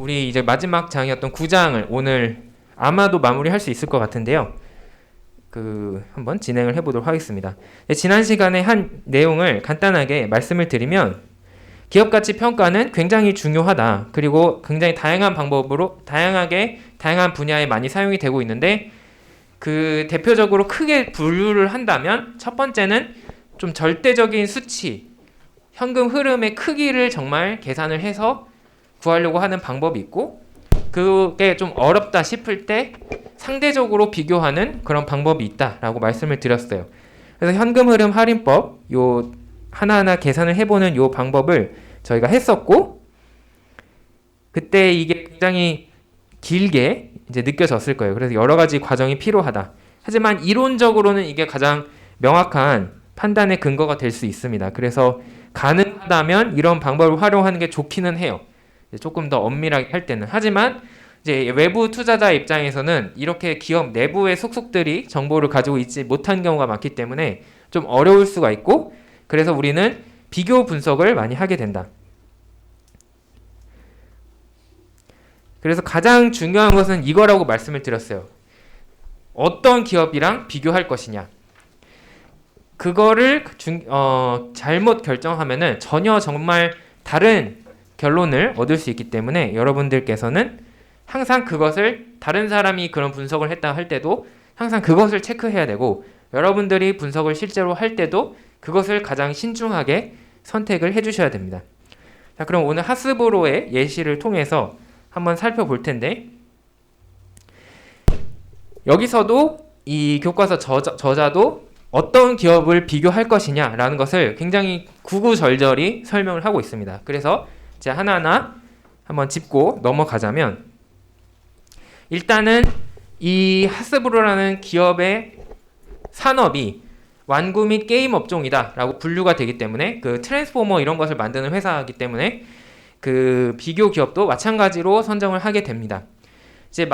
우리 이제 마지막 장이었던 9장을 오늘 아마도 마무리할 수 있을 것 같은데요. 한번 진행을 해보도록 하겠습니다. 지난 시간에 한 내용을 간단하게 말씀을 드리면 기업 가치 평가는 굉장히 중요하다. 그리고 굉장히 다양한 방법으로 다양한 분야에 많이 사용이 되고 있는데 대표적으로 크게 분류를 한다면 첫 번째는 좀 절대적인 수치, 현금 흐름의 크기를 정말 계산을 해서 구하려고 하는 방법이 있고 그게 좀 어렵다 싶을 때 상대적으로 비교하는 그런 방법이 있다라고 말씀을 드렸어요. 그래서 현금 흐름 할인법 요 하나하나 계산을 해보는 요 방법을 저희가 했었고 그때 이게 굉장히 길게 이제 느껴졌을 거예요. 그래서 여러 가지 과정이 필요하다. 하지만 이론적으로는 이게 가장 명확한 판단의 근거가 될 수 있습니다. 그래서 가능하다면 이런 방법을 활용하는 게 좋기는 해요. 조금 더 엄밀하게 할 때는. 하지만 이제 외부 투자자 입장에서는 이렇게 기업 내부의 속속들이 정보를 가지고 있지 못한 경우가 많기 때문에 좀 어려울 수가 있고 그래서 우리는 비교 분석을 많이 하게 된다. 그래서 가장 중요한 것은 이거라고 말씀을 드렸어요. 어떤 기업이랑 비교할 것이냐. 그거를 잘못 결정하면은 전혀 정말 다른 결론을 얻을 수 있기 때문에 여러분들께서는 항상 그것을 다른 사람이 그런 분석을 했다 할 때도 항상 그것을 체크해야 되고 여러분들이 분석을 실제로 할 때도 그것을 가장 신중하게 선택을 해주셔야 됩니다. 자, 그럼 오늘 하스브로의 예시를 통해서 한번 살펴볼 텐데 여기서도 이 교과서 저자도 어떤 기업을 비교할 것이냐라는 것을 굉장히 구구절절히 설명을 하고 있습니다. 그래서 제가 하나하나 한번 짚고 넘어가자면 일단은 이 하스브로라는 기업의 산업이 완구 및 게임 업종이다 라고 분류가 되기 때문에 트랜스포머 이런 것을 만드는 회사이기 때문에 비교 기업도 마찬가지로 선정을 하게 됩니다. 이제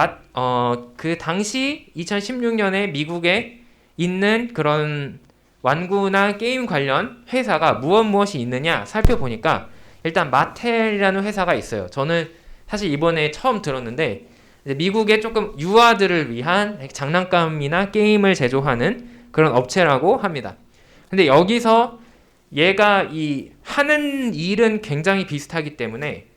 그 당시 2016년에 미국에 있는 그런 완구나 게임 관련 회사가 무엇이 있느냐 살펴보니까 일단 마텔이라는 회사가 있어요. 저는 사실 이번에 처음 들었는데 미국의 조금 유아들을 위한 장난감이나 게임을 제조하는 그런 업체라고 합니다. 근데 여기서 얘가 하는 일은 굉장히 비슷하기 때문에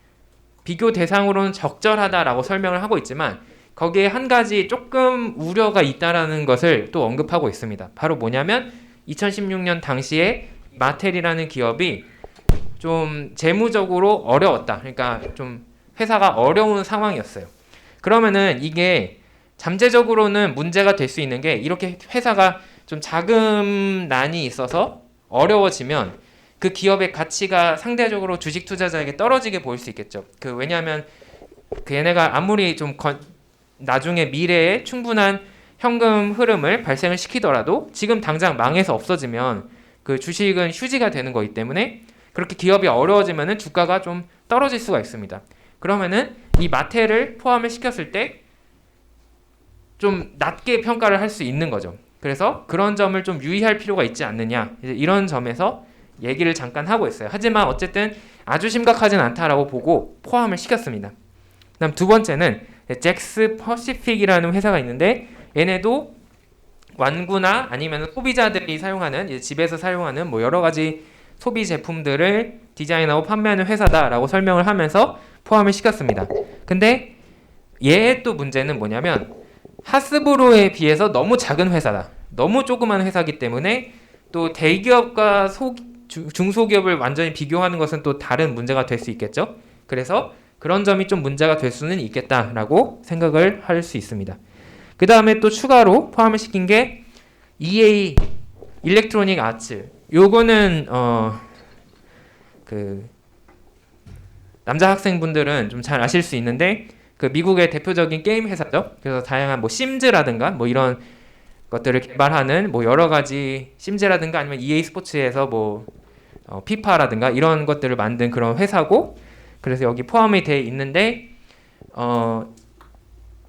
비교 대상으로는 적절하다라고 설명을 하고 있지만 거기에 한 가지 조금 우려가 있다라는 것을 또 언급하고 있습니다. 바로 뭐냐면 2016년 당시에 마텔이라는 기업이 좀 재무적으로 어려웠다. 그러니까 좀 회사가 어려운 상황이었어요. 그러면은 이게 잠재적으로는 문제가 될 수 있는 게 이렇게 회사가 좀 자금난이 있어서 어려워지면 그 기업의 가치가 상대적으로 주식 투자자에게 떨어지게 보일 수 있겠죠. 왜냐하면 얘네가 아무리 좀 나중에 미래에 충분한 현금 흐름을 발생을 시키더라도 지금 당장 망해서 없어지면 그 주식은 휴지가 되는 거기 때문에 그렇게 기업이 어려워지면은 주가가 좀 떨어질 수가 있습니다. 그러면은 이 마텔을 포함을 시켰을 때 좀 낮게 평가를 할 수 있는 거죠. 그래서 그런 점을 좀 유의할 필요가 있지 않느냐 이런 점에서 얘기를 잠깐 하고 있어요. 하지만 어쨌든 아주 심각하진 않다라고 보고 포함을 시켰습니다. 그다음 두 번째는 잭스 퍼시픽이라는 회사가 있는데 얘네도 완구나 아니면 소비자들이 사용하는 이제 집에서 사용하는 뭐 여러 가지 소비 제품들을 디자인하고 판매하는 회사다라고 설명을 하면서 포함을 시켰습니다. 근데 얘의 또 문제는 뭐냐면 하스브로에 비해서 너무 작은 회사다. 너무 조그만 회사이기 때문에 또 대기업과 중소기업을 완전히 비교하는 것은 또 다른 문제가 될 수 있겠죠. 그래서 그런 점이 좀 문제가 될 수는 있겠다라고 생각을 할 수 있습니다. 그 다음에 또 추가로 포함을 시킨 게 EA 일렉트로닉 아츠. 요거는 남자 학생분들은 좀 잘 아실 수 있는데 미국의 대표적인 게임 회사죠. 그래서 다양한 심즈라든가 이런 것들을 개발하는 여러 가지 심즈라든가 아니면 EA 스포츠에서 피파라든가 이런 것들을 만든 그런 회사고 그래서 여기 포함이 돼 있는데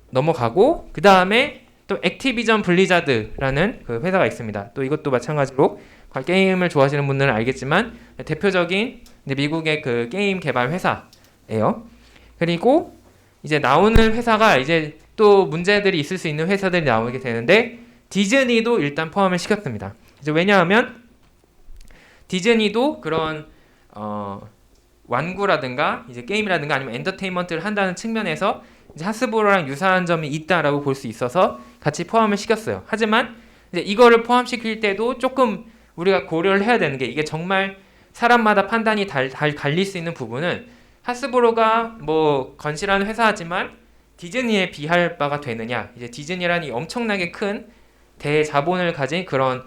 넘어가고 그 다음에 또 액티비전 블리자드라는 회사가 있습니다. 또 이것도 마찬가지로 게임을 좋아하시는 분들은 알겠지만 대표적인 미국의 게임 개발 회사예요. 그리고 이제 나오는 회사가 이제 또 문제들이 있을 수 있는 회사들이 나오게 되는데 디즈니도 일단 포함을 시켰습니다. 이제 왜냐하면 디즈니도 그런 완구라든가 이제 게임이라든가 아니면 엔터테인먼트를 한다는 측면에서 이제 하스브로랑 유사한 점이 있다라고 볼 수 있어서 같이 포함을 시켰어요. 하지만 이제 이거를 포함시킬 때도 조금 우리가 고려를 해야 되는 게 이게 정말 사람마다 판단이 갈릴 수 있는 부분은 하스브로가 뭐 건실한 회사지만 디즈니에 비할 바가 되느냐, 이제 디즈니라는 이 엄청나게 큰 대자본을 가진 그런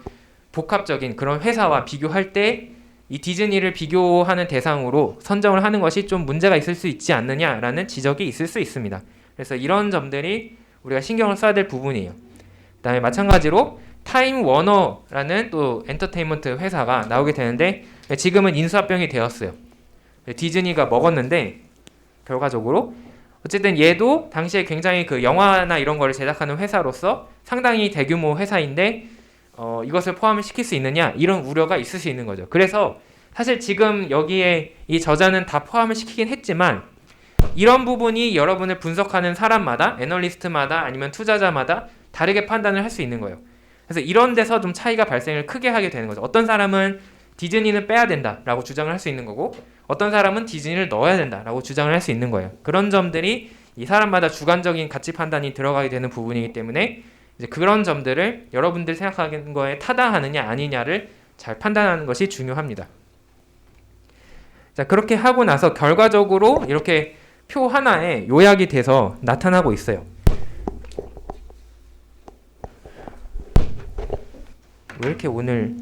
복합적인 그런 회사와 비교할 때 이 디즈니를 비교하는 대상으로 선정을 하는 것이 좀 문제가 있을 수 있지 않느냐라는 지적이 있을 수 있습니다. 그래서 이런 점들이 우리가 신경을 써야 될 부분이에요. 그다음에 마찬가지로 타임 워너라는 또 엔터테인먼트 회사가 나오게 되는데 지금은 인수합병이 되었어요. 디즈니가 먹었는데 결과적으로 어쨌든 얘도 당시에 굉장히 그 영화나 이런 거를 제작하는 회사로서 상당히 대규모 회사인데 이것을 포함을 시킬 수 있느냐 이런 우려가 있을 수 있는 거죠. 그래서 사실 지금 여기에 이 저자는 다 포함을 시키긴 했지만 이런 부분이 여러분을 분석하는 사람마다 애널리스트마다 아니면 투자자마다 다르게 판단을 할 수 있는 거예요. 그래서 이런 데서 좀 차이가 발생을 크게 하게 되는 거죠. 어떤 사람은 디즈니는 빼야 된다라고 주장을 할 수 있는 거고 어떤 사람은 디즈니를 넣어야 된다라고 주장을 할 수 있는 거예요. 그런 점들이 이 사람마다 주관적인 가치 판단이 들어가게 되는 부분이기 때문에 이제 그런 점들을 여러분들 생각하는 거에 타당하느냐 아니냐를 잘 판단하는 것이 중요합니다. 자, 그렇게 하고 나서 결과적으로 이렇게 표 하나에 요약이 돼서 나타나고 있어요. 왜 이렇게 오늘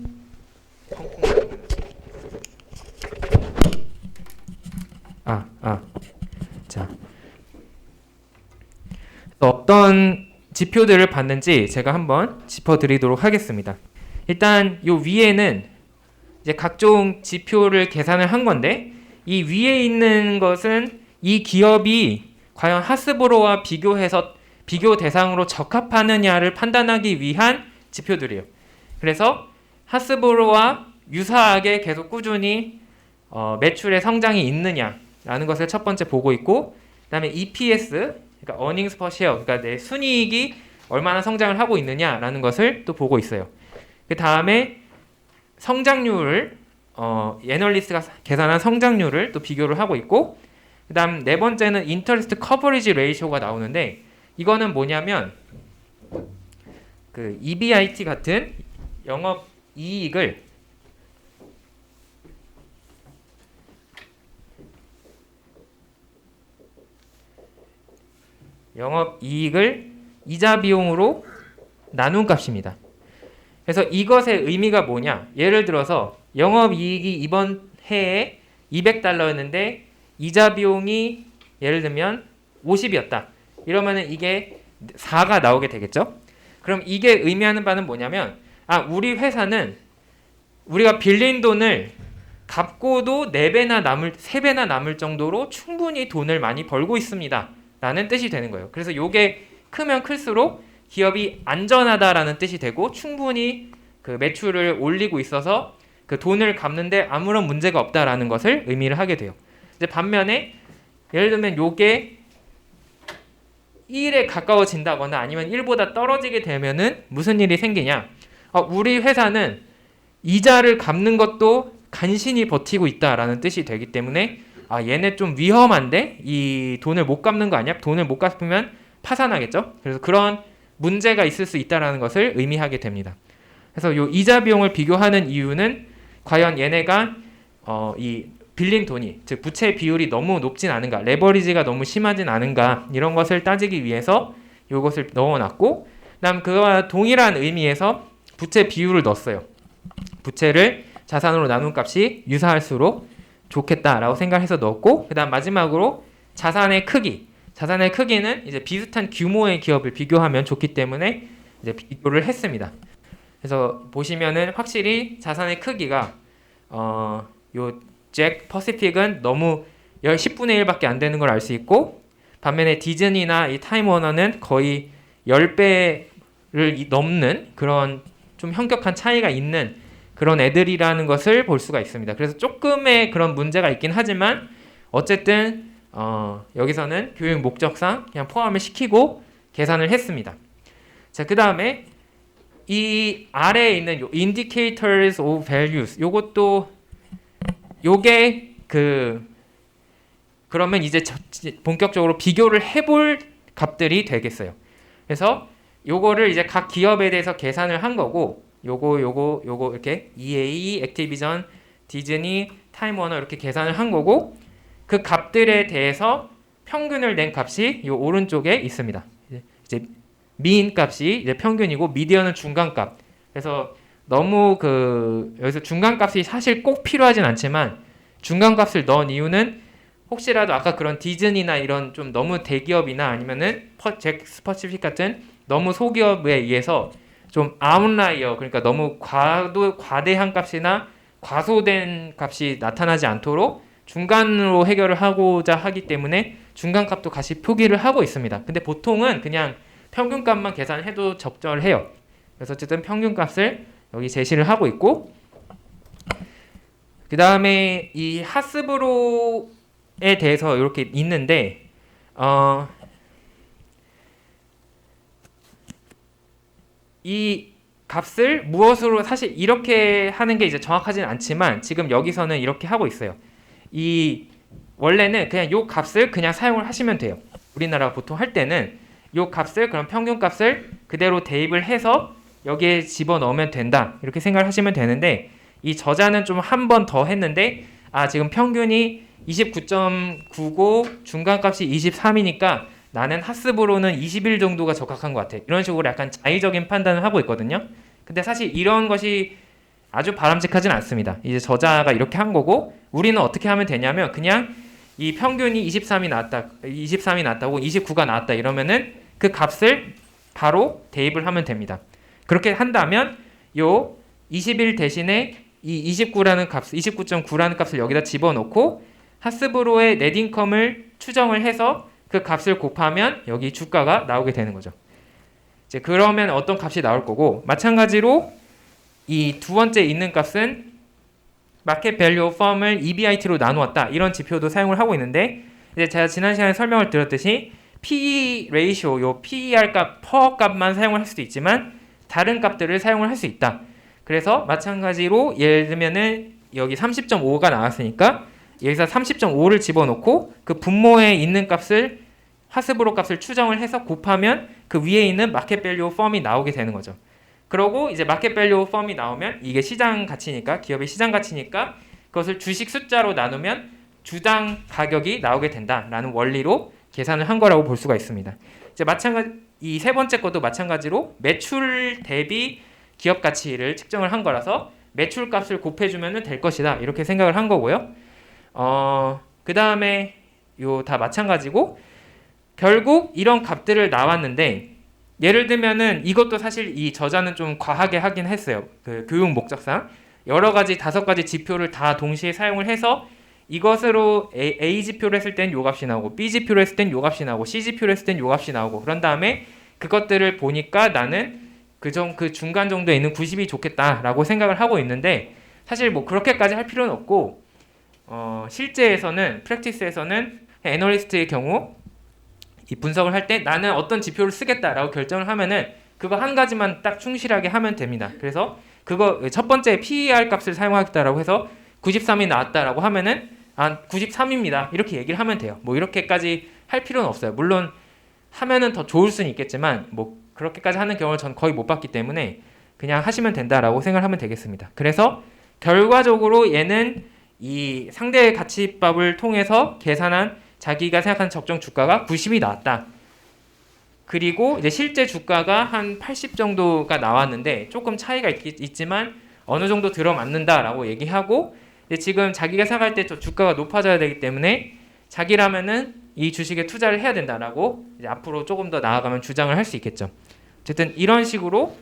자, 어떤 지표들을 봤는지 제가 한번 짚어드리도록 하겠습니다. 일단 요 위에는 이제 각종 지표를 계산을 한 건데 이 위에 있는 것은 이 기업이 과연 하스브로와 비교해서 비교 대상으로 적합하느냐를 판단하기 위한 지표들이에요. 그래서 하스브로와 유사하게 계속 꾸준히 매출의 성장이 있느냐라는 것을 첫 번째 보고 있고, 그다음에 EPS, 그러니까 earnings per share, 그러니까 내 순이익이 얼마나 성장을 하고 있느냐라는 것을 또 보고 있어요. 그 다음에 성장률을 애널리스트가 계산한 성장률을 또 비교를 하고 있고, 그 다음 네 번째는 인터레스트 커버리지 레이쇼가 나오는데 이거는 뭐냐면 그 EBIT 같은 영업 이익을 이자 비용으로 나눈 값입니다. 그래서 이것의 의미가 뭐냐? 예를 들어서 영업 이익이 이번 해에 $200였는데 이자 비용이 예를 들면 50이었다. 이러면은 이게 4가 나오게 되겠죠? 그럼 이게 의미하는 바는 뭐냐면 우리 회사는 우리가 빌린 돈을 갚고도 3배나 남을 정도로 충분히 돈을 많이 벌고 있습니다. 라는 뜻이 되는 거예요. 그래서 요게 크면 클수록 기업이 안전하다라는 뜻이 되고 충분히 그 매출을 올리고 있어서 그 돈을 갚는데 아무런 문제가 없다라는 것을 의미를 하게 돼요. 이제 반면에 예를 들면 요게 1에 가까워진다거나 아니면 1보다 떨어지게 되면은 무슨 일이 생기냐? 우리 회사는 이자를 갚는 것도 간신히 버티고 있다라는 뜻이 되기 때문에 얘네 좀 위험한데 이 돈을 못 갚는 거 아니야? 돈을 못 갚으면 파산하겠죠? 그래서 그런 문제가 있을 수 있다라는 것을 의미하게 됩니다. 그래서 요 이자 비용을 비교하는 이유는 과연 얘네가 이 빌린 돈이, 즉 부채 비율이 너무 높진 않은가, 레버리지가 너무 심하진 않은가, 이런 것을 따지기 위해서 이것을 넣어놨고, 그다음 그와 동일한 의미에서 부채 비율을 넣었어요. 부채를 자산으로 나눈 값이 유사할수록 좋겠다라고 생각해서 넣었고, 그다음 마지막으로 자산의 크기는 이제 비슷한 규모의 기업을 비교하면 좋기 때문에 이제 비교를 했습니다. 그래서 보시면은 확실히 자산의 크기가 요 잭 퍼시픽은 너무 10분의 1밖에 안 되는 걸 알 수 있고, 반면에 디즈니나 이 타임워너는 거의 10배를 넘는 그런 좀 현격한 차이가 있는 그런 애들이라는 것을 볼 수가 있습니다. 그래서 조금의 그런 문제가 있긴 하지만 어쨌든 여기서는 교육 목적상 그냥 포함을 시키고 계산을 했습니다. 자, 그 다음에 이 아래에 있는 요 indicators of values 요게 그러면 이제 본격적으로 비교를 해볼 값들이 되겠어요. 그래서 요거를 이제 각 기업에 대해서 계산을 한 거고 요거 이렇게 EA, 액티비전, 디즈니, 타임워너 이렇게 계산을 한 거고 그 값들에 대해서 평균을 낸 값이 요 오른쪽에 있습니다. 이제 미인 값이 이제 평균이고 미디언은 중간값. 그래서 너무 여기서 중간값이 사실 꼭 필요하진 않지만 중간값을 넣은 이유는 혹시라도 아까 그런 디즈니나 이런 좀 너무 대기업이나 아니면은 잭스퍼시픽 같은 너무 소기업에 의해서 좀 아웃라이어 그러니까 너무 과대한 값이나 과소된 값이 나타나지 않도록 중간으로 해결을 하고자 하기 때문에 중간값도 같이 표기를 하고 있습니다. 근데 보통은 그냥 평균값만 계산해도 적절해요. 그래서 어쨌든 평균값을 여기 제시를 하고 있고 그 다음에 이 하스브로에 대해서 이렇게 있는데 이 값을 무엇으로 사실 이렇게 하는 게 이제 정확하진 않지만 지금 여기서는 이렇게 하고 있어요. 원래는 그냥 요 값을 그냥 사용을 하시면 돼요. 우리나라 보통 할 때는 요 값을 그럼 평균값을 그대로 대입을 해서 여기에 집어넣으면 된다 이렇게 생각을 하시면 되는데 이 저자는 좀 한 번 더 했는데 지금 평균이 29.9고 중간값이 23이니까 나는 하스브로는 21 정도가 적합한 것 같아. 이런 식으로 약간 자의적인 판단을 하고 있거든요. 근데 사실 이런 것이 아주 바람직하진 않습니다. 이제 저자가 이렇게 한 거고 우리는 어떻게 하면 되냐면 그냥 이 평균이 23이 나왔다고 29가 나왔다 이러면은 그 값을 바로 대입을 하면 됩니다. 그렇게 한다면 요 21 대신에 이 29.9라는 값을 여기다 집어넣고 하스브로의 넷인컴을 추정을 해서 그 값을 곱하면 여기 주가가 나오게 되는 거죠. 이제 그러면 어떤 값이 나올 거고 마찬가지로 이 두 번째 있는 값은 마켓 밸류 펌을 EBIT로 나누었다. 이런 지표도 사용을 하고 있는데 이제 제가 지난 시간에 설명을 드렸듯이 PE 레이쇼, 요 PER 값, 퍼 값만 사용을 할 수도 있지만 다른 값들을 사용을 할 수 있다. 그래서 마찬가지로 예를 들면은 여기 30.5가 나왔으니까 여기서 30.5를 집어넣고 그 분모에 있는 값을 하스브로 값을 추정을 해서 곱하면 그 위에 있는 마켓 밸류 펌이 나오게 되는 거죠. 그러고 이제 마켓 밸류 펌이 나오면 이게 시장 가치니까 기업의 시장 가치니까 그것을 주식 숫자로 나누면 주당 가격이 나오게 된다라는 원리로 계산을 한 거라고 볼 수가 있습니다. 이제 이 세 번째 것도 마찬가지로 매출 대비 기업 가치를 측정을 한 거라서 매출 값을 곱해주면 될 것이다 이렇게 생각을 한 거고요. 그 다음에 요 다 마찬가지고 결국 이런 값들을 나왔는데 예를 들면은 이것도 사실 이 저자는 좀 과하게 하긴 했어요. 그 교육 목적상 여러 가지 5가지 지표를 다 동시에 사용을 해서 이것으로 A 지표를 했을 땐 요 값이 나오고 B 지표를 했을 땐 요 값이 나오고 C 지표를 했을 땐 요 값이 나오고 그런 다음에 그것들을 보니까 나는 그 중간 정도에 있는 90이 좋겠다라고 생각을 하고 있는데 사실 뭐 그렇게까지 할 필요는 없고 실제에서는 프랙티스에서는 애널리스트의 경우 이 분석을 할 때 나는 어떤 지표를 쓰겠다라고 결정을 하면은 그거 한 가지만 딱 충실하게 하면 됩니다. 그래서 그거 첫 번째 PER 값을 사용하겠다라고 해서 93이 나왔다라고 하면은 93입니다. 이렇게 얘기를 하면 돼요. 뭐 이렇게까지 할 필요는 없어요. 물론 하면은 더 좋을 수는 있겠지만 뭐 그렇게까지 하는 경우를 전 거의 못 봤기 때문에 그냥 하시면 된다라고 생각을 하면 되겠습니다. 그래서 결과적으로 얘는 이 상대 가치법을 통해서 계산한 자기가 생각하는 적정 주가가 90이 나왔다. 그리고 이제 실제 주가가 한 80 정도가 나왔는데 조금 차이가 있지만 어느 정도 들어맞는다라고 얘기하고 지금 자기가 생각할 때 주가가 높아져야 되기 때문에 자기라면은 이 주식에 투자를 해야 된다라고 이제 앞으로 조금 더 나아가면 주장을 할 수 있겠죠. 어쨌든 이런 식으로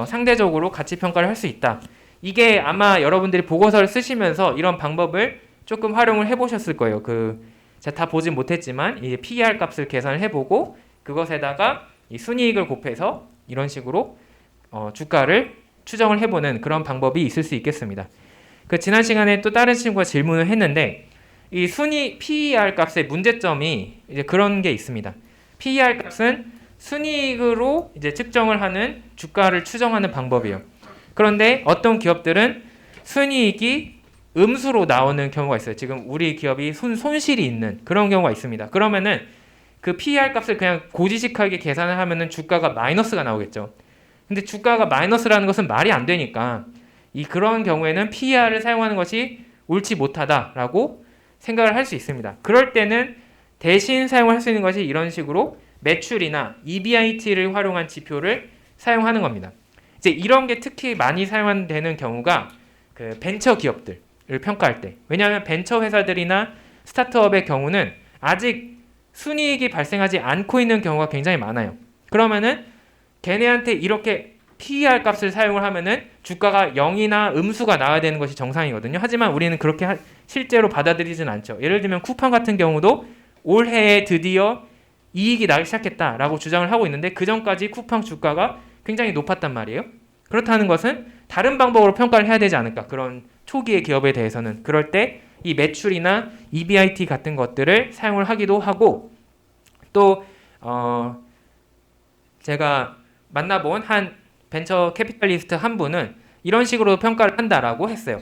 상대적으로 가치 평가를 할 수 있다. 이게 아마 여러분들이 보고서를 쓰시면서 이런 방법을 조금 활용을 해보셨을 거예요. 제가 다 보진 못했지만 이 PER 값을 계산을 해보고 그것에다가 이 순이익을 곱해서 이런 식으로 주가를 추정을 해보는 그런 방법이 있을 수 있겠습니다. 지난 시간에 또 다른 친구가 질문을 했는데 이 순위 PER 값의 문제점이 이제 그런 게 있습니다. PER 값은 순이익으로 이제 측정을 하는 주가를 추정하는 방법이에요. 그런데 어떤 기업들은 순이익이 음수로 나오는 경우가 있어요. 지금 우리 기업이 손실이 있는 그런 경우가 있습니다. 그러면은 그 PER 값을 그냥 고지식하게 계산을 하면은 주가가 마이너스가 나오겠죠. 근데 주가가 마이너스라는 것은 말이 안 되니까 그런 경우에는 PER을 사용하는 것이 옳지 못하다라고 생각을 할 수 있습니다. 그럴 때는 대신 사용할 수 있는 것이 이런 식으로 매출이나 EBIT를 활용한 지표를 사용하는 겁니다. 이제 이런 게 특히 많이 사용되는 경우가 그 벤처 기업들을 평가할 때, 왜냐하면 벤처 회사들이나 스타트업의 경우는 아직 순이익이 발생하지 않고 있는 경우가 굉장히 많아요. 그러면은 걔네한테 이렇게 PER 값을 사용을 하면은 주가가 0이나 음수가 나와야 되는 것이 정상이거든요. 하지만 우리는 그렇게 실제로 받아들이진 않죠. 예를 들면 쿠팡 같은 경우도 올해에 드디어 이익이 나기 시작했다라고 주장을 하고 있는데 그 전까지 쿠팡 주가가 굉장히 높았단 말이에요. 그렇다는 것은 다른 방법으로 평가를 해야 되지 않을까. 그런 초기의 기업에 대해서는. 그럴 때 이 매출이나 EBIT 같은 것들을 사용을 하기도 하고 또 제가 만나본 한 벤처 캐피탈리스트 한 분은 이런 식으로 평가를 한다라고 했어요.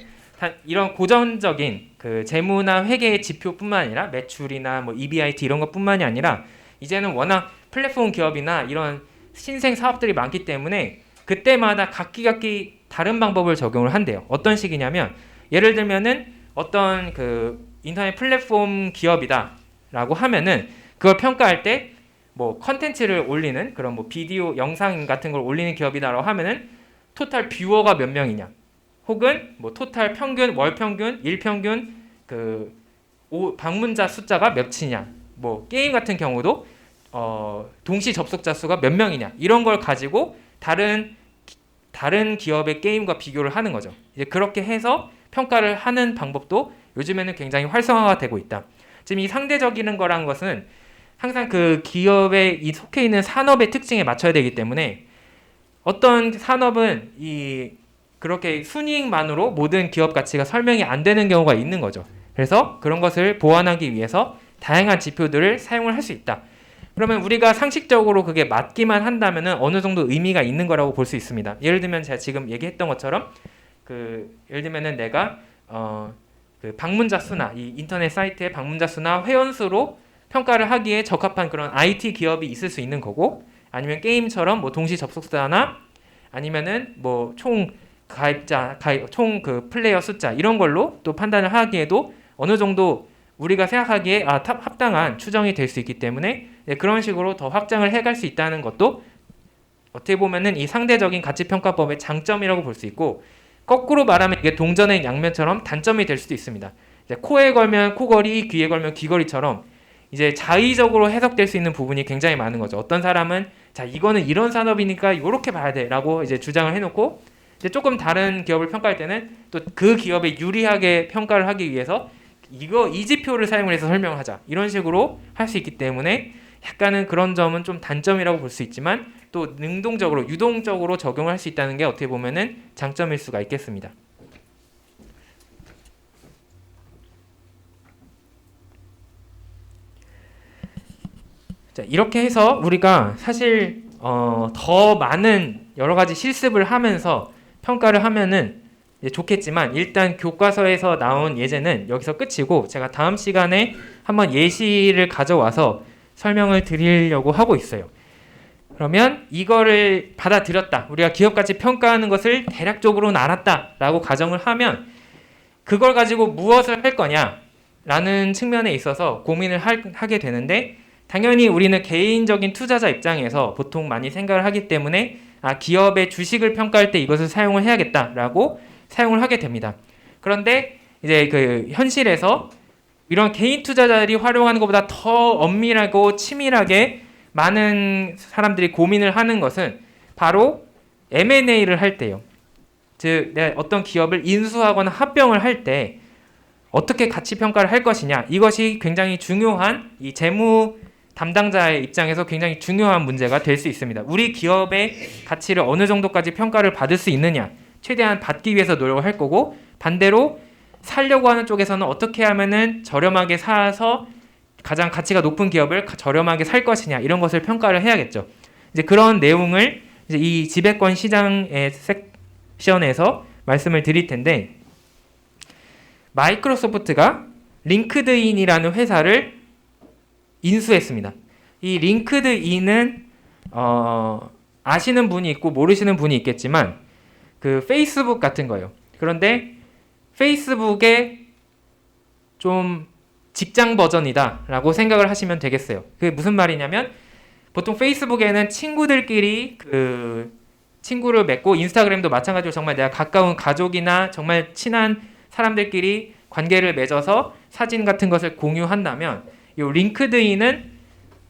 이런 고전적인 그 재무나 회계의 지표뿐만 아니라 매출이나 뭐 EBIT 이런 것뿐만이 아니라 이제는 워낙 플랫폼 기업이나 이런 신생 사업들이 많기 때문에 그때마다 각기 다른 방법을 적용을 한대요. 어떤 식이냐면 예를 들면은 어떤 그 인터넷 플랫폼 기업이다라고 하면은 그걸 평가할 때 뭐 컨텐츠를 올리는 그런 뭐 비디오 영상 같은 걸 올리는 기업이다라고 하면은 토탈 뷰어가 몇 명이냐 혹은 뭐 토탈 평균 월 평균 일 평균 그 방문자 숫자가 몇이냐 뭐 게임 같은 경우도 동시 접속자 수가 몇 명이냐 이런 걸 가지고 다른 기업의 게임과 비교를 하는 거죠. 이제 그렇게 해서 평가를 하는 방법도 요즘에는 굉장히 활성화가 되고 있다. 지금 이 상대적이는 거란 것은 항상 그 기업에 속해 있는 산업의 특징에 맞춰야 되기 때문에 어떤 산업은 그렇게 순이익만으로 모든 기업 가치가 설명이 안 되는 경우가 있는 거죠. 그래서 그런 것을 보완하기 위해서 다양한 지표들을 사용을 할 수 있다. 그러면 우리가 상식적으로 그게 맞기만 한다면 어느 정도 의미가 있는 거라고 볼 수 있습니다. 예를 들면 제가 지금 얘기했던 것처럼 예를 들면은 내가 그 방문자 수나 이 인터넷 사이트의 방문자 수나 회원 수로 평가를 하기에 적합한 그런 IT 기업이 있을 수 있는 거고 아니면 게임처럼 뭐 동시 접속자나 아니면은 뭐 총 총 그 플레이어 숫자 이런 걸로 또 판단을 하기에도 어느 정도 우리가 생각하기에 합당한 추정이 될 수 있기 때문에 그런 식으로 더 확장을 해갈 수 있다는 것도 어떻게 보면은 이 상대적인 가치평가법의 장점이라고 볼 수 있고 거꾸로 말하면 이게 동전의 양면처럼 단점이 될 수도 있습니다. 이제 코에 걸면 코걸이, 귀에 걸면 귀걸이처럼 이제 자의적으로 해석될 수 있는 부분이 굉장히 많은 거죠. 어떤 사람은 자 이거는 이런 산업이니까 이렇게 봐야 돼라고 이제 주장을 해놓고 이제 조금 다른 기업을 평가할 때는 또 그 기업에 유리하게 평가를 하기 위해서 이 지표를 사용을 해서 설명을 하자 이런 식으로 할 수 있기 때문에 약간은 그런 점은 좀 단점이라고 볼 수 있지만 또 능동적으로 유동적으로 적용할 수 있다는 게 어떻게 보면은 장점일 수가 있겠습니다. 자, 이렇게 해서 우리가 사실 더 많은 여러 가지 실습을 하면서 평가를 하면은 좋겠지만 일단 교과서에서 나온 예제는 여기서 끝이고 제가 다음 시간에 한번 예시를 가져와서 설명을 드리려고 하고 있어요. 그러면 이거를 받아들였다. 우리가 기업가치 평가하는 것을 대략적으로는 알았다라고 가정을 하면 그걸 가지고 무엇을 할 거냐라는 측면에 있어서 고민을 하게 되는데 당연히 우리는 개인적인 투자자 입장에서 보통 많이 생각을 하기 때문에 기업의 주식을 평가할 때 이것을 사용을 해야겠다라고 사용을 하게 됩니다. 그런데 이제 그 현실에서 이런 개인 투자자들이 활용하는 것보다 더 엄밀하고 치밀하게 많은 사람들이 고민을 하는 것은 바로 M&A를 할 때요. 즉 어떤 기업을 인수하거나 합병을 할 때 어떻게 가치 평가를 할 것이냐 이것이 굉장히 중요한 이 재무 담당자의 입장에서 굉장히 중요한 문제가 될 수 있습니다. 우리 기업의 가치를 어느 정도까지 평가를 받을 수 있느냐 최대한 받기 위해서 노력을 할 거고 반대로 살려고 하는 쪽에서는 어떻게 하면은 저렴하게 사서 가장 가치가 높은 기업을 저렴하게 살 것이냐 이런 것을 평가를 해야겠죠. 이제 그런 내용을 이제 이 지배권 시장의 섹션에서 말씀을 드릴 텐데 마이크로소프트가 링크드인이라는 회사를 인수했습니다. 이 링크드인은 아시는 분이 있고 모르시는 분이 있겠지만 그 페이스북 같은 거예요. 그런데 페이스북의 좀 직장 버전이다라고 생각을 하시면 되겠어요. 그게 무슨 말이냐면 보통 페이스북에는 친구들끼리 그 친구를 맺고 인스타그램도 마찬가지로 정말 내가 가까운 가족이나 정말 친한 사람들끼리 관계를 맺어서 사진 같은 것을 공유한다면 이 링크드인은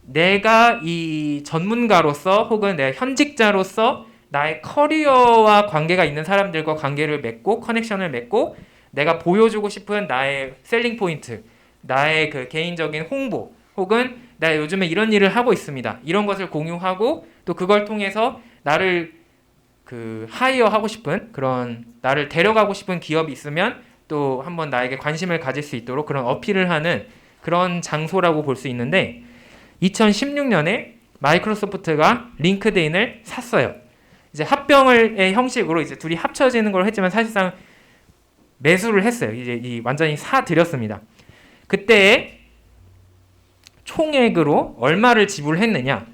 내가 이 전문가로서 혹은 내가 현직자로서 나의 커리어와 관계가 있는 사람들과 관계를 맺고 커넥션을 맺고 내가 보여주고 싶은 나의 셀링 포인트, 나의 그 개인적인 홍보 혹은 내가 요즘에 이런 일을 하고 있습니다. 이런 것을 공유하고 또 그걸 통해서 나를 그 하이어 하고 싶은 그런 나를 데려가고 싶은 기업이 있으면 또 한번 나에게 관심을 가질 수 있도록 그런 어필을 하는 그런 장소라고 볼 수 있는데 2016년에 마이크로소프트가 링크드인을 샀어요. 이제 합병의 형식으로 이제 둘이 합쳐지는 걸 했지만 사실상 매수를 했어요. 이제 완전히 사들였습니다. 그때 총액으로 얼마를 지불했느냐?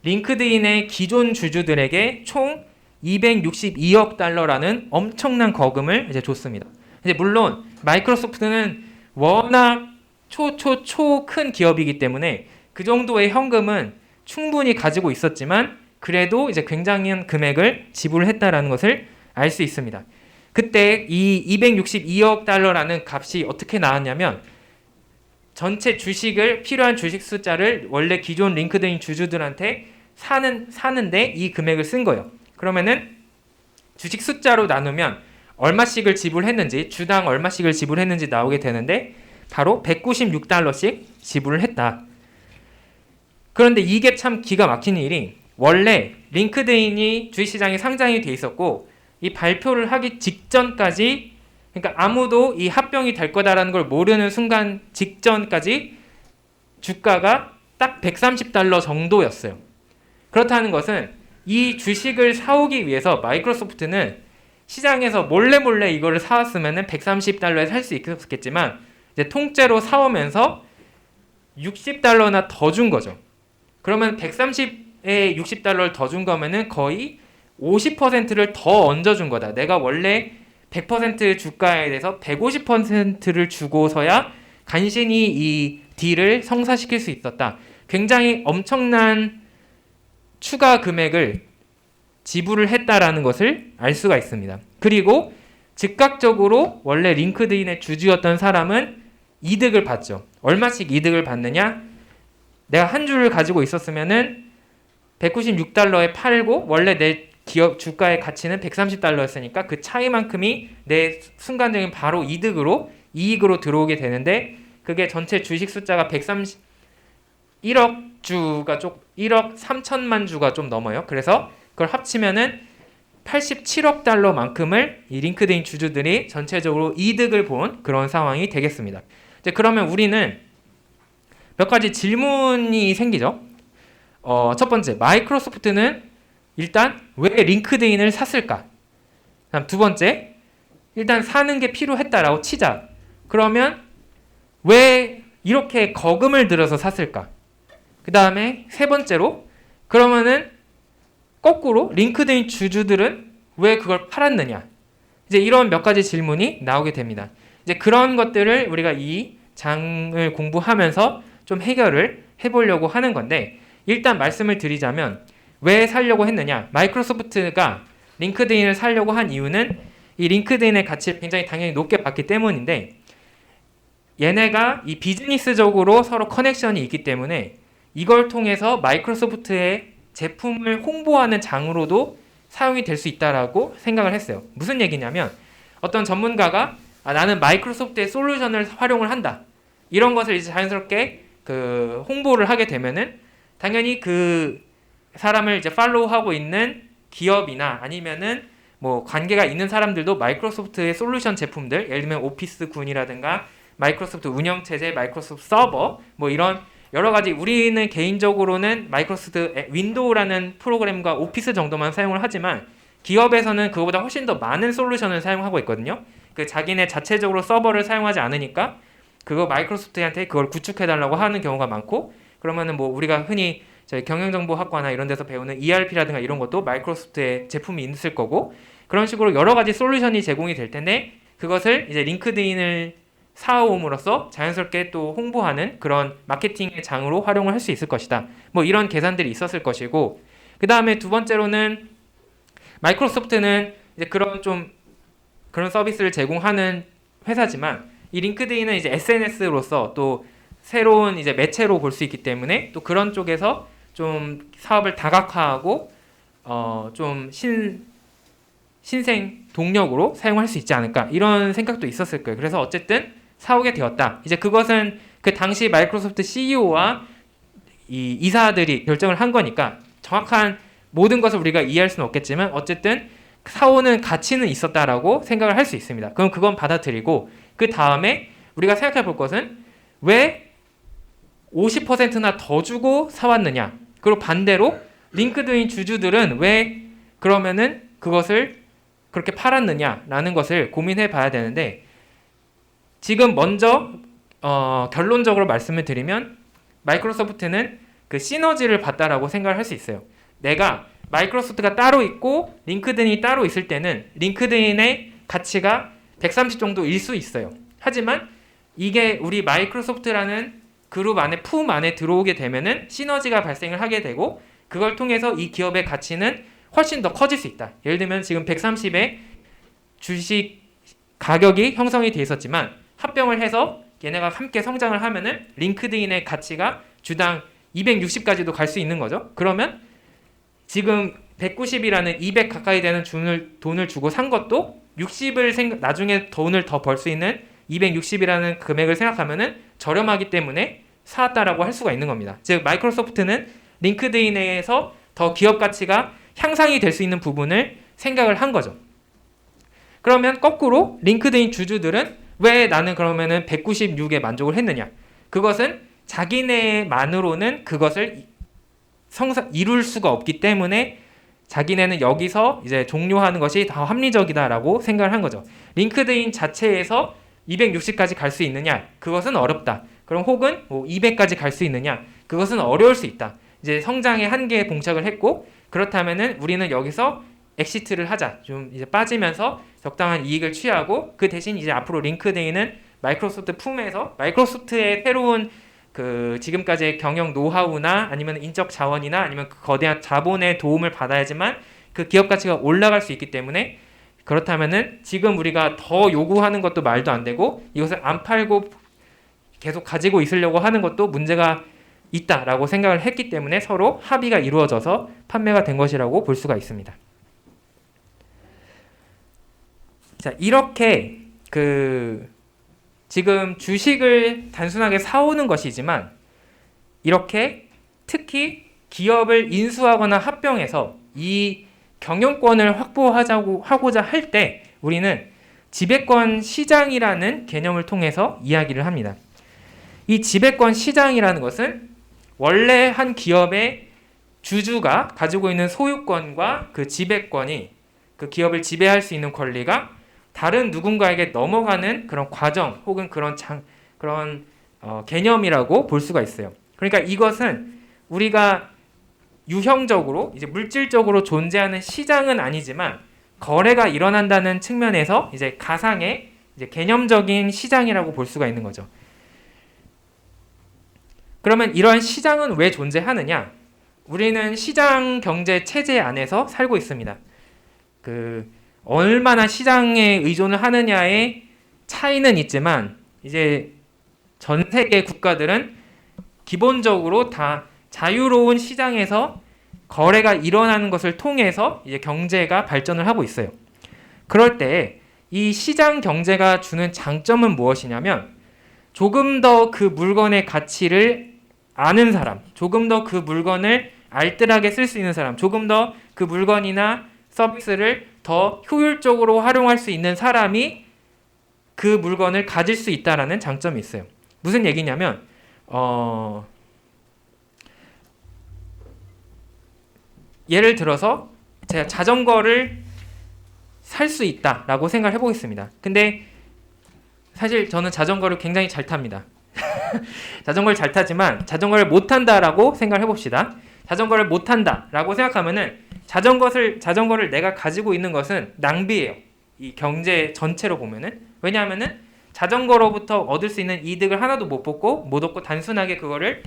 링크드인의 기존 주주들에게 총 262억 달러라는 엄청난 거금을 이제 줬습니다. 이제 물론 마이크로소프트는 워낙 초 큰 기업이기 때문에 그 정도의 현금은 충분히 가지고 있었지만 그래도 이제 굉장한 금액을 지불했다라는 것을 알 수 있습니다. 그때 이 262억 달러라는 값이 어떻게 나왔냐면 전체 주식을 필요한 주식 숫자를 원래 기존 링크드인 주주들한테 사는데 이 금액을 쓴 거예요. 그러면은 주식 숫자로 나누면 얼마씩을 지불했는지 주당 얼마씩을 지불했는지 나오게 되는데 바로 196달러씩 지불을 했다. 그런데 이게 참 기가 막힌 일이 원래 링크드인이 주식시장에 상장이 돼 있었고 이 발표를 하기 직전까지 그러니까 아무도 이 합병이 될 거다라는 걸 모르는 순간 직전까지 주가가 딱 130달러 정도였어요. 그렇다는 것은 이 주식을 사오기 위해서 마이크로소프트는 시장에서 몰래 이거를 사왔으면 130달러에 살 수 있었겠지만 이제 통째로 사오면서 60달러나 더 준 거죠. 그러면 130에 60달러를 더 준 거면은 거의 50%를 더 얹어준 거다. 내가 원래 100% 주가에 대해서 150%를 주고서야 간신히 이 딜을 성사시킬 수 있었다. 굉장히 엄청난 추가 금액을 지불을 했다라는 것을 알 수가 있습니다. 그리고 즉각적으로 원래 링크드인의 주주였던 사람은 이득을 받죠. 얼마씩 이득을 받느냐? 내가 한 주를 가지고 있었으면은 196달러에 팔고 원래 내 기업 주가의 가치는 130달러였으니까 그 차이만큼이 내 순간적인 바로 이익으로 들어오게 되는데 그게 전체 주식 숫자가 1억 주가 1억 3천만 주가 좀 넘어요. 그래서 그걸 합치면은 87억 달러만큼을 이 링크드인 주주들이 전체적으로 이득을 본 그런 상황이 되겠습니다. 이제 그러면 우리는 몇 가지 질문이 생기죠. 첫 번째, 마이크로소프트는 일단 왜 링크드인을 샀을까? 다음 두 번째, 일단 사는 게 필요했다라고 치자. 그러면 왜 이렇게 거금을 들여서 샀을까? 그 다음에 세 번째로, 그러면은 거꾸로 링크드인 주주들은 왜 그걸 팔았느냐? 이제 이런 몇 가지 질문이 나오게 됩니다. 이제 그런 것들을 우리가 이 장을 공부하면서 좀 해결을 해보려고 하는 건데 일단 말씀을 드리자면 왜 살려고 했느냐? 마이크로소프트가 링크드인을 살려고 한 이유는 이 링크드인의 가치를 굉장히 당연히 높게 봤기 때문인데 얘네가 이 비즈니스적으로 서로 커넥션이 있기 때문에 이걸 통해서 마이크로소프트의 제품을 홍보하는 장으로도 사용이 될 수 있다라고 생각을 했어요. 무슨 얘기냐면 어떤 전문가가 나는 마이크로소프트의 솔루션을 활용을 한다. 이런 것을 이제 자연스럽게 그 홍보를 하게 되면은 당연히 그 사람을 이제 팔로우하고 있는 기업이나 아니면은 뭐 관계가 있는 사람들도 마이크로소프트의 솔루션 제품들, 예를 들면 오피스 군이라든가 마이크로소프트 운영체제, 마이크로소프트 서버, 뭐 이런 여러 가지 우리는 개인적으로는 마이크로소프트 윈도우라는 프로그램과 오피스 정도만 사용을 하지만 기업에서는 그거보다 훨씬 더 많은 솔루션을 사용하고 있거든요. 그 자기네 자체적으로 서버를 사용하지 않으니까 그거 마이크로소프트한테 그걸 구축해달라고 하는 경우가 많고 그러면은 뭐 우리가 흔히 저희 경영정보학과나 이런 데서 배우는 ERP라든가 이런 것도 마이크로소프트의 제품이 있을 거고 그런 식으로 여러 가지 솔루션이 제공이 될 텐데 그것을 이제 링크드인을 사오음으로써 자연스럽게 또 홍보하는 그런 마케팅의 장으로 활용을 할 수 있을 것이다. 뭐 이런 계산들이 있었을 것이고 그 다음에 두 번째로는 마이크로소프트는 이제 그런 서비스를 제공하는 회사지만 이 링크드인은 이제 SNS로서 또 새로운 이제 매체로 볼 수 있기 때문에 또 그런 쪽에서 좀 사업을 다각화하고 좀 신생 동력으로 사용할 수 있지 않을까 이런 생각도 있었을 거예요. 그래서 어쨌든 사오게 되었다. 이제 그것은 그 당시 마이크로소프트 CEO와 이 이사들이 결정을 한 거니까 정확한 모든 것을 우리가 이해할 수는 없겠지만 어쨌든 사오는 가치는 있었다라고 생각을 할 수 있습니다. 그럼 그건 받아들이고 그 다음에 우리가 생각해 볼 것은 왜 50%나 더 주고 사왔느냐 그리고 반대로 링크드인 주주들은 왜 그러면은 그것을 그렇게 팔았느냐라는 것을 고민해 봐야 되는데 지금 먼저 결론적으로 말씀을 드리면 마이크로소프트는 그 시너지를 봤다라고 생각을 할 수 있어요. 내가 마이크로소프트가 따로 있고 링크드인이 따로 있을 때는 링크드인의 가치가 130 정도일 수 있어요. 하지만 이게 우리 마이크로소프트라는 그룹 안에 품 안에 들어오게 되면은 시너지가 발생을 하게 되고 그걸 통해서 이 기업의 가치는 훨씬 더 커질 수 있다. 예를 들면 지금 130의 주식 가격이 형성이 돼 있었지만 합병을 해서 얘네가 함께 성장을 하면은 링크드인의 가치가 주당 260까지도 갈 수 있는 거죠. 그러면 지금 190이라는 200 가까이 되는 돈을 주고 산 것도 60을 나중에 돈을 더 벌 수 있는 260이라는 금액을 생각하면은 저렴하기 때문에 사왔다라고 할 수가 있는 겁니다. 즉 마이크로소프트는 링크드인에서 더 기업 가치가 향상이 될 수 있는 부분을 생각을 한 거죠. 그러면 거꾸로 링크드인 주주들은 왜 나는 그러면은 196에 만족을 했느냐? 그것은 자기네만으로는 그것을 이룰 수가 없기 때문에 자기네는 여기서 이제 종료하는 것이 더 합리적이다라고 생각을 한 거죠. 링크드인 자체에서 260까지 갈 수 있느냐? 그것은 어렵다. 그럼 혹은 뭐 200까지 갈 수 있느냐? 그것은 어려울 수 있다. 이제 성장의 한계에 봉착을 했고 그렇다면은 우리는 여기서 엑시트를 하자. 좀 이제 빠지면서 적당한 이익을 취하고 그 대신 이제 앞으로 링크드인은 마이크로소프트 품에서 마이크로소프트의 새로운 그 지금까지의 경영 노하우나 아니면 인적 자원이나 아니면 그 거대한 자본의 도움을 받아야지만 그 기업 가치가 올라갈 수 있기 때문에 그렇다면은 지금 우리가 더 요구하는 것도 말도 안 되고 이것을 안 팔고 계속 가지고 있으려고 하는 것도 문제가 있다라고 생각을 했기 때문에 서로 합의가 이루어져서 판매가 된 것이라고 볼 수가 있습니다. 자, 이렇게 지금 주식을 단순하게 사오는 것이지만 이렇게 특히 기업을 인수하거나 합병해서 이 경영권을 하고자 할 때 우리는 지배권 시장이라는 개념을 통해서 이야기를 합니다. 이 지배권 시장이라는 것은 원래 한 기업의 주주가 가지고 있는 소유권과 그 지배권이 그 기업을 지배할 수 있는 권리가 다른 누군가에게 넘어가는 그런 과정 혹은 그런 개념이라고 볼 수가 있어요. 그러니까 이것은 우리가 유형적으로 이제 물질적으로 존재하는 시장은 아니지만 거래가 일어난다는 측면에서 이제 가상의 이제 개념적인 시장이라고 볼 수가 있는 거죠. 그러면 이러한 시장은 왜 존재하느냐? 우리는 시장 경제 체제 안에서 살고 있습니다. 얼마나 시장에 의존을 하느냐의 차이는 있지만 이제 전 세계 국가들은 기본적으로 다 자유로운 시장에서 거래가 일어나는 것을 통해서 이제 경제가 발전을 하고 있어요. 그럴 때 이 시장 경제가 주는 장점은 무엇이냐면 조금 더 그 물건의 가치를 아는 사람, 조금 더 그 물건을 알뜰하게 쓸 수 있는 사람, 조금 더 그 물건이나 서비스를 더 효율적으로 활용할 수 있는 사람이 그 물건을 가질 수 있다라는 장점이 있어요. 무슨 얘기냐면 예를 들어서 제가 자전거를 살 수 있다라고 생각을 해보겠습니다. 근데 사실 저는 자전거를 굉장히 잘 탑니다. 자전거를 잘 타지만 자전거를 못 탄다라고 생각을 해봅시다. 자전거를 못 탄다라고 생각하면은 자전거를 내가 가지고 있는 것은 낭비예요. 이 경제 전체로 보면은. 왜냐하면은 자전거로부터 얻을 수 있는 이득을 하나도 못 얻고 단순하게 그거를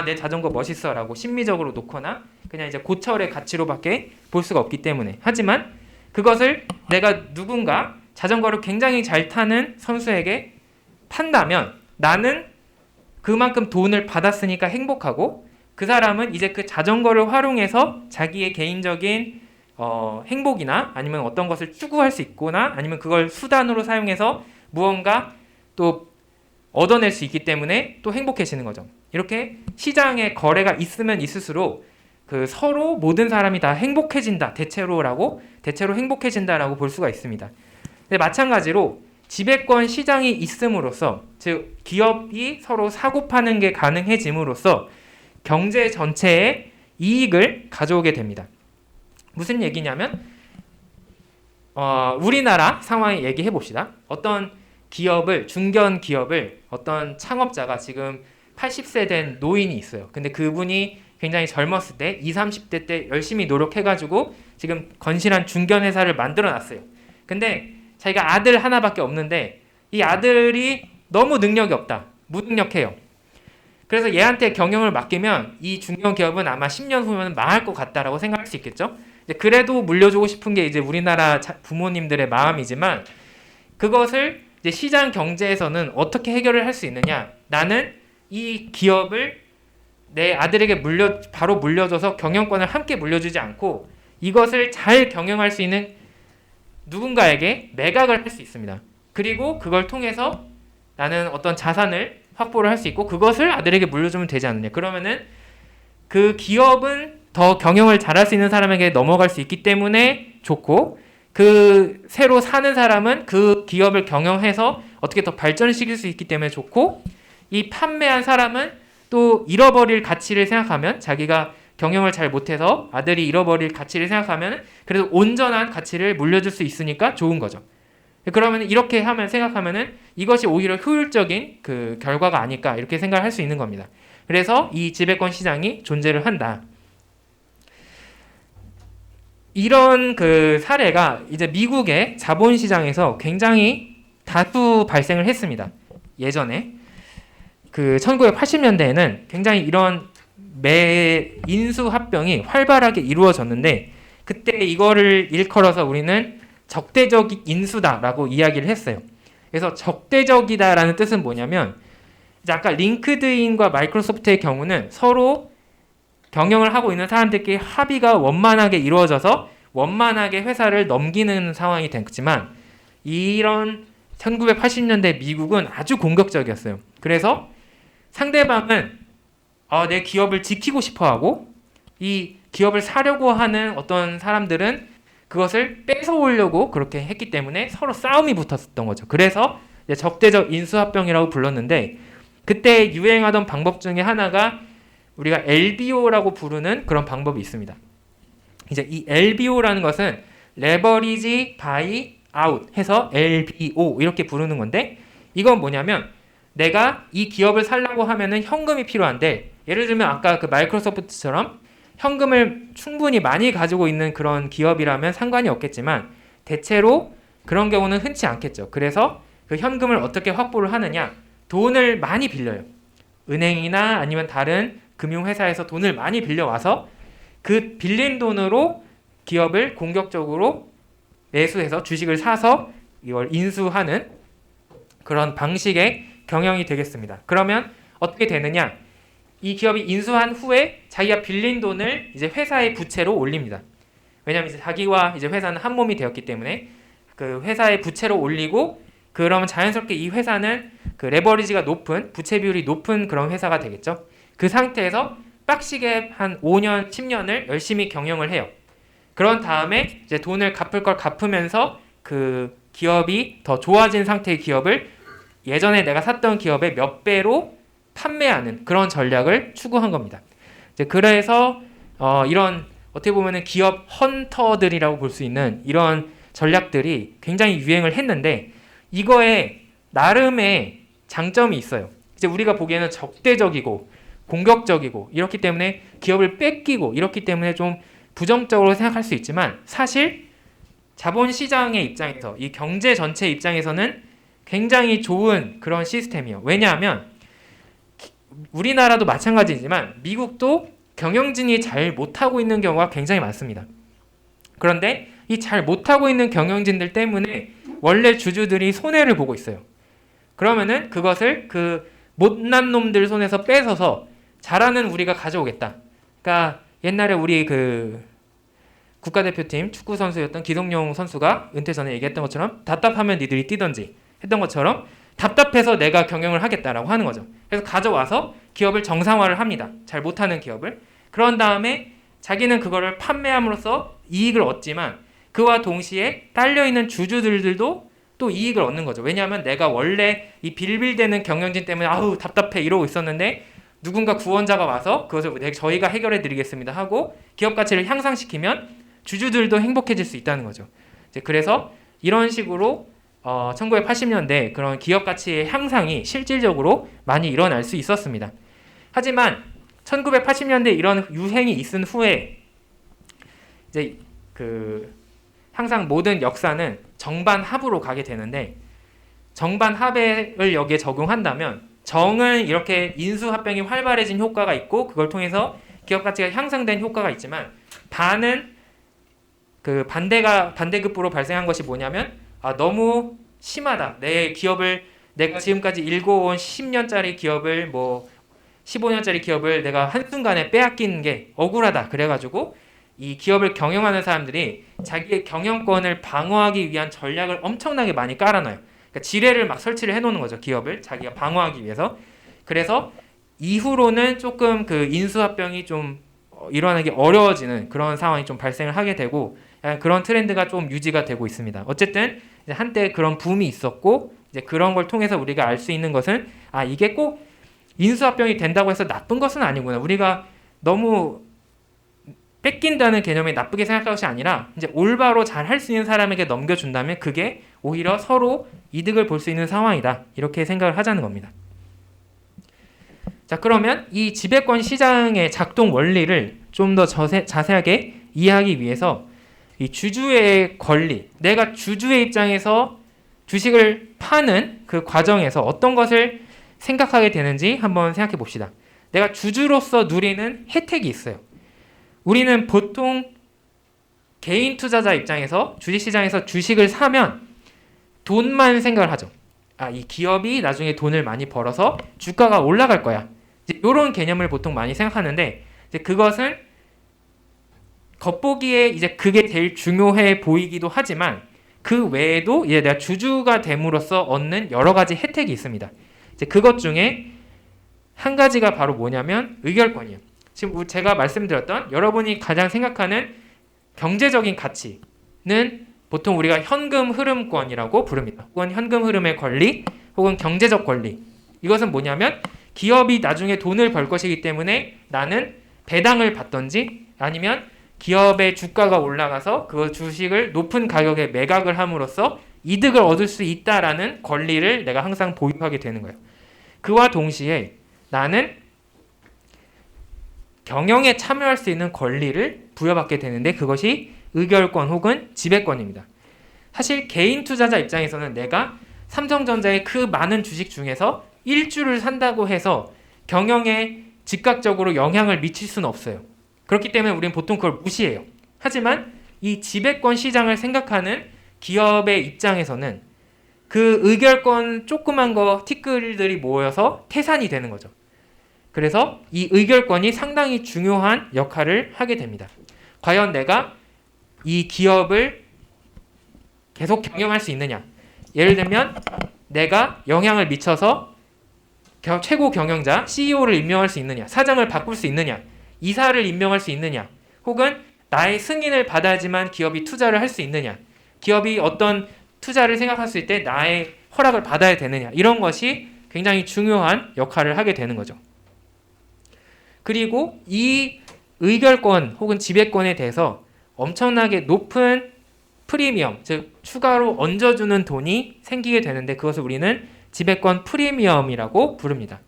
내 자전거 멋있어라고 심미적으로 놓거나 그냥 이제 고철의 가치로밖에 볼 수가 없기 때문에. 하지만 그것을 내가 누군가 자전거를 굉장히 잘 타는 선수에게 판다면 나는 그만큼 돈을 받았으니까 행복하고 그 사람은 이제 그 자전거를 활용해서 자기의 개인적인 행복이나 아니면 어떤 것을 추구할 수 있거나 아니면 그걸 수단으로 사용해서 무언가 또 얻어낼 수 있기 때문에 또 행복해지는 거죠. 이렇게 시장에 거래가 있으면 있을수록 그 서로 모든 사람이 다 행복해진다. 대체로 행복해진다라고 볼 수가 있습니다. 근데 마찬가지로 지배권 시장이 있음으로써 즉 기업이 서로 사고 파는 게 가능해짐으로써 경제 전체에 이익을 가져오게 됩니다. 무슨 얘기냐면 우리나라 상황 얘기해 봅시다. 어떤 중견 기업을 어떤 창업자가 지금 80세 된 노인이 있어요. 근데 그분이 굉장히 젊었을 때 20, 30대 때 열심히 노력해가지고 지금 건실한 중견 회사를 만들어 놨어요. 근데 자기가 아들 하나밖에 없는데 이 아들이 너무 능력이 없다. 무능력해요. 그래서 얘한테 경영을 맡기면 이 중견 기업은 아마 10년 후면 망할 것 같다라고 생각할 수 있겠죠. 그래도 물려주고 싶은 게 이제 우리나라 부모님들의 마음이지만 그것을 이제 시장 경제에서는 어떻게 해결을 할 수 있느냐? 나는 이 기업을 내 아들에게 바로 물려줘서 경영권을 함께 물려주지 않고 이것을 잘 경영할 수 있는 누군가에게 매각을 할 수 있습니다. 그리고 그걸 통해서 나는 어떤 자산을 확보를 할 수 있고 그것을 아들에게 물려주면 되지 않느냐. 그러면은 그 기업은 더 경영을 잘할 수 있는 사람에게 넘어갈 수 있기 때문에 좋고 그 새로 사는 사람은 그 기업을 경영해서 어떻게 더 발전시킬 수 있기 때문에 좋고 이 판매한 사람은 또 잃어버릴 가치를 생각하면 자기가 경영을 잘 못해서 아들이 잃어버릴 가치를 생각하면 그래도 온전한 가치를 물려줄 수 있으니까 좋은 거죠. 그러면 이렇게 생각하면은 이것이 오히려 효율적인 그 결과가 아닐까 이렇게 생각할 수 있는 겁니다. 그래서 이 지배권 시장이 존재를 한다. 이런 그 사례가 이제 미국의 자본시장에서 굉장히 다수 발생을 했습니다. 예전에 그 1980년대에는 굉장히 이런 인수합병이 활발하게 이루어졌는데 그때 이거를 일컬어서 우리는 적대적 인수다라고 이야기를 했어요. 그래서 적대적이다라는 뜻은 뭐냐면 이제 아까 링크드인과 마이크로소프트의 경우는 서로 경영을 하고 있는 사람들끼리 합의가 원만하게 이루어져서 원만하게 회사를 넘기는 상황이 됐지만 이런 1980년대 미국은 아주 공격적이었어요. 그래서 상대방은 내 기업을 지키고 싶어하고 이 기업을 사려고 하는 어떤 사람들은 그것을 뺏어오려고 그렇게 했기 때문에 서로 싸움이 붙었던 거죠. 그래서 이제 적대적 인수합병이라고 불렀는데 그때 유행하던 방법 중에 하나가 우리가 LBO라고 부르는 그런 방법이 있습니다. 이제 이 LBO라는 것은 레버리지 바이 아웃 해서 LBO 이렇게 부르는 건데 이건 뭐냐면 내가 이 기업을 살려고 하면은 현금이 필요한데 예를 들면 아까 그 마이크로소프트처럼 현금을 충분히 많이 가지고 있는 그런 기업이라면 상관이 없겠지만 대체로 그런 경우는 흔치 않겠죠. 그래서 그 현금을 어떻게 확보를 하느냐? 돈을 많이 빌려요. 은행이나 아니면 다른 금융회사에서 돈을 많이 빌려와서 그 빌린 돈으로 기업을 공격적으로 매수해서 주식을 사서 이걸 인수하는 그런 방식의 경영이 되겠습니다. 그러면 어떻게 되느냐? 이 기업이 인수한 후에 자기가 빌린 돈을 이제 회사의 부채로 올립니다. 왜냐하면 이제 자기와 이제 회사는 한 몸이 되었기 때문에 그 회사의 부채로 올리고 그러면 자연스럽게 이 회사는 그 레버리지가 높은 부채 비율이 높은 그런 회사가 되겠죠. 그 상태에서 빡시게 한 5년, 10년을 열심히 경영을 해요. 그런 다음에 이제 돈을 갚을 걸 갚으면서 그 기업이 더 좋아진 상태의 기업을 예전에 내가 샀던 기업의 몇 배로 판매하는 그런 전략을 추구한 겁니다. 이제 그래서 이런 어떻게 보면은 기업 헌터들이라고 볼 수 있는 이런 전략들이 굉장히 유행을 했는데 이거에 나름의 장점이 있어요. 이제 우리가 보기에는 적대적이고 공격적이고 이렇기 때문에 기업을 뺏기고 이렇기 때문에 좀 부정적으로 생각할 수 있지만 사실 자본시장의 입장에서 이 경제 전체 입장에서는 굉장히 좋은 그런 시스템이에요. 왜냐하면 우리나라도 마찬가지지만 미국도 경영진이 잘 못하고 있는 경우가 굉장히 많습니다. 그런데 이 잘 못하고 있는 경영진들 때문에 원래 주주들이 손해를 보고 있어요. 그러면은 그것을 그 못난 놈들 손에서 뺏어서 잘하는 우리가 가져오겠다. 그러니까 옛날에 우리 그 국가대표팀 축구 선수였던 기동용 선수가 은퇴 전에 얘기했던 것처럼 답답하면 니들이 뛰던지 했던 것처럼 답답해서 내가 경영을 하겠다라고 하는 거죠. 그래서 가져와서 기업을 정상화를 합니다. 잘 못하는 기업을. 그런 다음에 자기는 그거를 판매함으로써 이익을 얻지만 그와 동시에 딸려있는 주주들도 또 이익을 얻는 거죠. 왜냐하면 내가 원래 이 빌빌대는 경영진 때문에 아우 답답해 이러고 있었는데 누군가 구원자가 와서 그것을 저희가 해결해 드리겠습니다 하고 기업 가치를 향상시키면 주주들도 행복해질 수 있다는 거죠. 이제 그래서 이런 식으로 1980년대 그런 기업 가치의 향상이 실질적으로 많이 일어날 수 있었습니다. 하지만 1980년대 이런 유행이 있은 후에 이제 항상 모든 역사는 정반합으로 가게 되는데 정반합을 여기에 적용한다면 정은 이렇게 인수합병이 활발해진 효과가 있고 그걸 통해서 기업 가치가 향상된 효과가 있지만 반은 그 반대급부로 발생한 것이 뭐냐면 너무 심하다. 내 기업을 내가 지금까지 일궈온 10년짜리 기업을 15년짜리 기업을 내가 한순간에 빼앗기는 게 억울하다. 그래가지고 이 기업을 경영하는 사람들이 자기의 경영권을 방어하기 위한 전략을 엄청나게 많이 깔아놔요. 그러니까 지뢰를 막 설치를 해놓는 거죠. 기업을 자기가 방어하기 위해서. 그래서 이후로는 조금 그 인수합병이 좀 일어나기 어려워지는 그런 상황이 좀 발생을 하게 되고 그런 트렌드가 좀 유지가 되고 있습니다. 어쨌든 이제 한때 그런 붐이 있었고 이제 그런 걸 통해서 우리가 알 수 있는 것은 이게 꼭 인수합병이 된다고 해서 나쁜 것은 아니구나. 우리가 너무 뺏긴다는 개념이 나쁘게 생각할 것이 아니라 이제 올바로 잘 할 수 있는 사람에게 넘겨준다면 그게 오히려 서로 이득을 볼 수 있는 상황이다. 이렇게 생각을 하자는 겁니다. 자, 그러면 이 지배권 시장의 작동 원리를 좀 더 자세하게 이해하기 위해서 이 주주의 권리, 내가 주주의 입장에서 주식을 파는 그 과정에서 어떤 것을 생각하게 되는지 한번 생각해 봅시다. 내가 주주로서 누리는 혜택이 있어요. 우리는 보통 개인 투자자 입장에서 주식시장에서 주식을 사면 돈만 생각을 하죠. 이 기업이 나중에 돈을 많이 벌어서 주가가 올라갈 거야. 이런 개념을 보통 많이 생각하는데 이제 그것은 겉보기에 이제 그게 제일 중요해 보이기도 하지만 그 외에도 이제 내가 주주가 됨으로써 얻는 여러 가지 혜택이 있습니다. 이제 그것 중에 한 가지가 바로 뭐냐면 의결권이에요. 지금 제가 말씀드렸던 여러분이 가장 생각하는 경제적인 가치는 보통 우리가 현금 흐름권이라고 부릅니다. 혹은 현금 흐름의 권리, 혹은 경제적 권리. 이것은 뭐냐면 기업이 나중에 돈을 벌 것이기 때문에 나는 배당을 받던지 아니면 기업의 주가가 올라가서 그 주식을 높은 가격에 매각을 함으로써 이득을 얻을 수 있다라는 권리를 내가 항상 보유하게 되는 거예요. 그와 동시에 나는 경영에 참여할 수 있는 권리를 부여받게 되는데 그것이 의결권 혹은 지배권입니다. 사실 개인 투자자 입장에서는 내가 삼성전자의 그 많은 주식 중에서 1주를 산다고 해서 경영에 즉각적으로 영향을 미칠 수는 없어요. 그렇기 때문에 우리는 보통 그걸 무시해요. 하지만 이 지배권 시장을 생각하는 기업의 입장에서는 그 의결권 조그만 거 티끌들이 모여서 태산이 되는 거죠. 그래서 이 의결권이 상당히 중요한 역할을 하게 됩니다. 과연 내가 이 기업을 계속 경영할 수 있느냐? 예를 들면 내가 영향을 미쳐서 최고 경영자, CEO를 임명할 수 있느냐? 사장을 바꿀 수 있느냐? 이사를 임명할 수 있느냐? 혹은 나의 승인을 받아야지만 기업이 투자를 할 수 있느냐, 기업이 어떤 투자를 생각했을 때 나의 허락을 받아야 되느냐, 이런 것이 굉장히 중요한 역할을 하게 되는 거죠. 그리고 이 의결권 혹은 지배권에 대해서 엄청나게 높은 프리미엄, 즉 추가로 얹어주는 돈이 생기게 되는데 그것을 우리는 지배권 프리미엄이라고 부릅니다.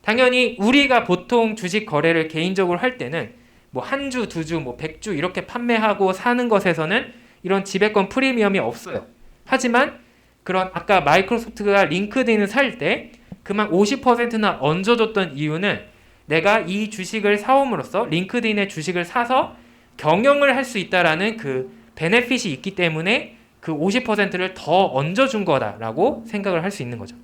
당연히 우리가 보통 주식 거래를 개인적으로 할 때는 뭐 한 주, 두 주, 뭐 100주 이렇게 판매하고 사는 것에서는 이런 지배권 프리미엄이 없어요. 하지만 그런 아까 마이크로소프트가 링크드인을 살 때 그만 50%나 얹어줬던 이유는 내가 이 주식을 사옴으로써 링크드인의 주식을 사서 경영을 할 수 있다라는 그 베네핏이 있기 때문에 그 50%를 더 얹어준 거다라고 생각을 할 수 있는 거죠.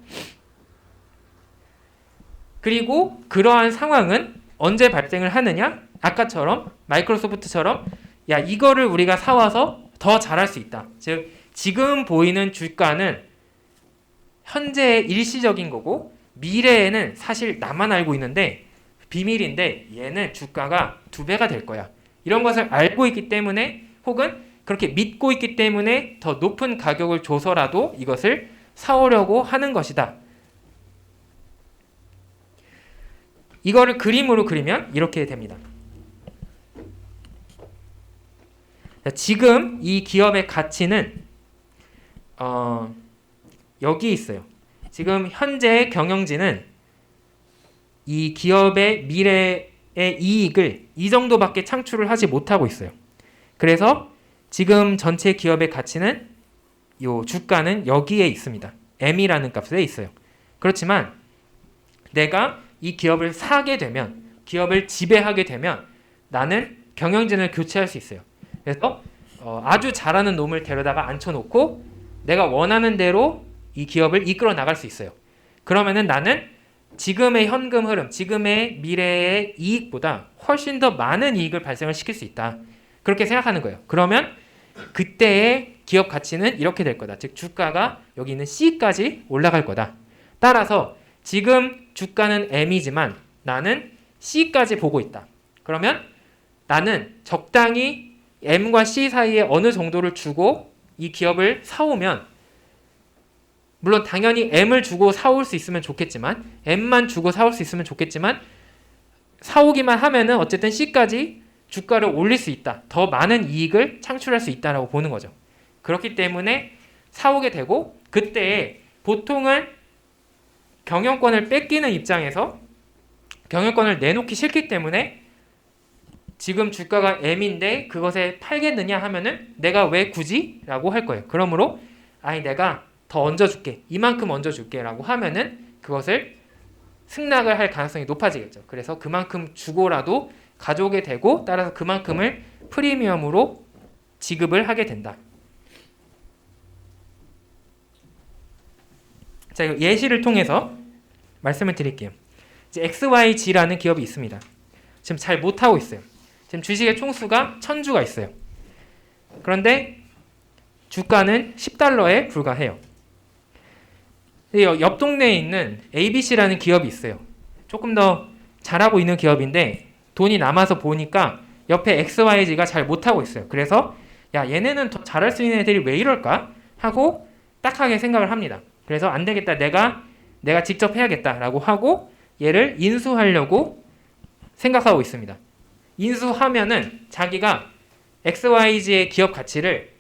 그리고 그러한 상황은 언제 발생을 하느냐? 아까처럼 마이크로소프트처럼 야 이거를 우리가 사와서 더 잘할 수 있다. 즉 지금 보이는 주가는 현재의 일시적인 거고 미래에는 사실 나만 알고 있는데 비밀인데 얘는 주가가 2배가 될 거야. 이런 것을 알고 있기 때문에 혹은 그렇게 믿고 있기 때문에 더 높은 가격을 줘서라도 이것을 사오려고 하는 것이다. 이거를 그림으로 그리면 이렇게 됩니다. 지금 이 기업의 가치는 여기 있어요. 지금 현재의 경영진은 이 기업의 미래의 이익을 이 정도밖에 창출을 하지 못하고 있어요. 그래서 지금 전체 기업의 가치는 요 주가는 여기에 있습니다. M이라는 값에 있어요. 그렇지만 내가 이 기업을 사게 되면, 기업을 지배하게 되면 나는 경영진을 교체할 수 있어요. 그래서 아주 잘하는 놈을 데려다가 앉혀놓고 내가 원하는 대로 이 기업을 이끌어 나갈 수 있어요. 그러면은 나는 지금의 현금 흐름, 지금의 미래의 이익보다 훨씬 더 많은 이익을 발생을 시킬 수 있다. 그렇게 생각하는 거예요. 그러면 그때의 기업 가치는 이렇게 될 거다. 즉 주가가 여기 있는 C까지 올라갈 거다. 따라서 지금 주가는 M이지만 나는 C까지 보고 있다. 그러면 나는 적당히 M과 C 사이에 어느 정도를 주고 이 기업을 사오면, 물론 당연히 M을 주고 사올 수 있으면 좋겠지만, M만 주고 사올 수 있으면 좋겠지만, 사오기만 하면은 어쨌든 C까지 주가를 올릴 수 있다. 더 많은 이익을 창출할 수 있다라고 보는 거죠. 그렇기 때문에 사오게 되고, 그때 보통은 경영권을 뺏기는 입장에서 경영권을 내놓기 싫기 때문에 지금 주가가 M인데 그것에 팔겠느냐 하면은 내가 왜 굳이? 라고 할 거예요. 그러므로 아니 내가 더 얹어줄게. 이만큼 얹어줄게 라고 하면은 그것을 승낙을 할 가능성이 높아지겠죠. 그래서 그만큼 주고라도 가져오게 되고 따라서 그만큼을 프리미엄으로 지급을 하게 된다. 자, 이거 예시를 통해서 말씀을 드릴게요. 이제 XYG라는 기업이 있습니다. 지금 잘 못하고 있어요. 지금 주식의 총수가 1000주가 있어요. 그런데 주가는 $10에 불과해요. 옆 동네에 있는 ABC라는 기업이 있어요. 조금 더 잘하고 있는 기업인데 돈이 남아서 보니까 옆에 XYG가 잘 못하고 있어요. 그래서 야 얘네는 더 잘할 수 있는 애들이 왜 이럴까? 하고 딱하게 생각을 합니다. 그래서 안 되겠다. 내가 직접 해야겠다라고 하고 얘를 인수하려고 생각하고 있습니다. 인수하면은 자기가 XYG의 기업 가치를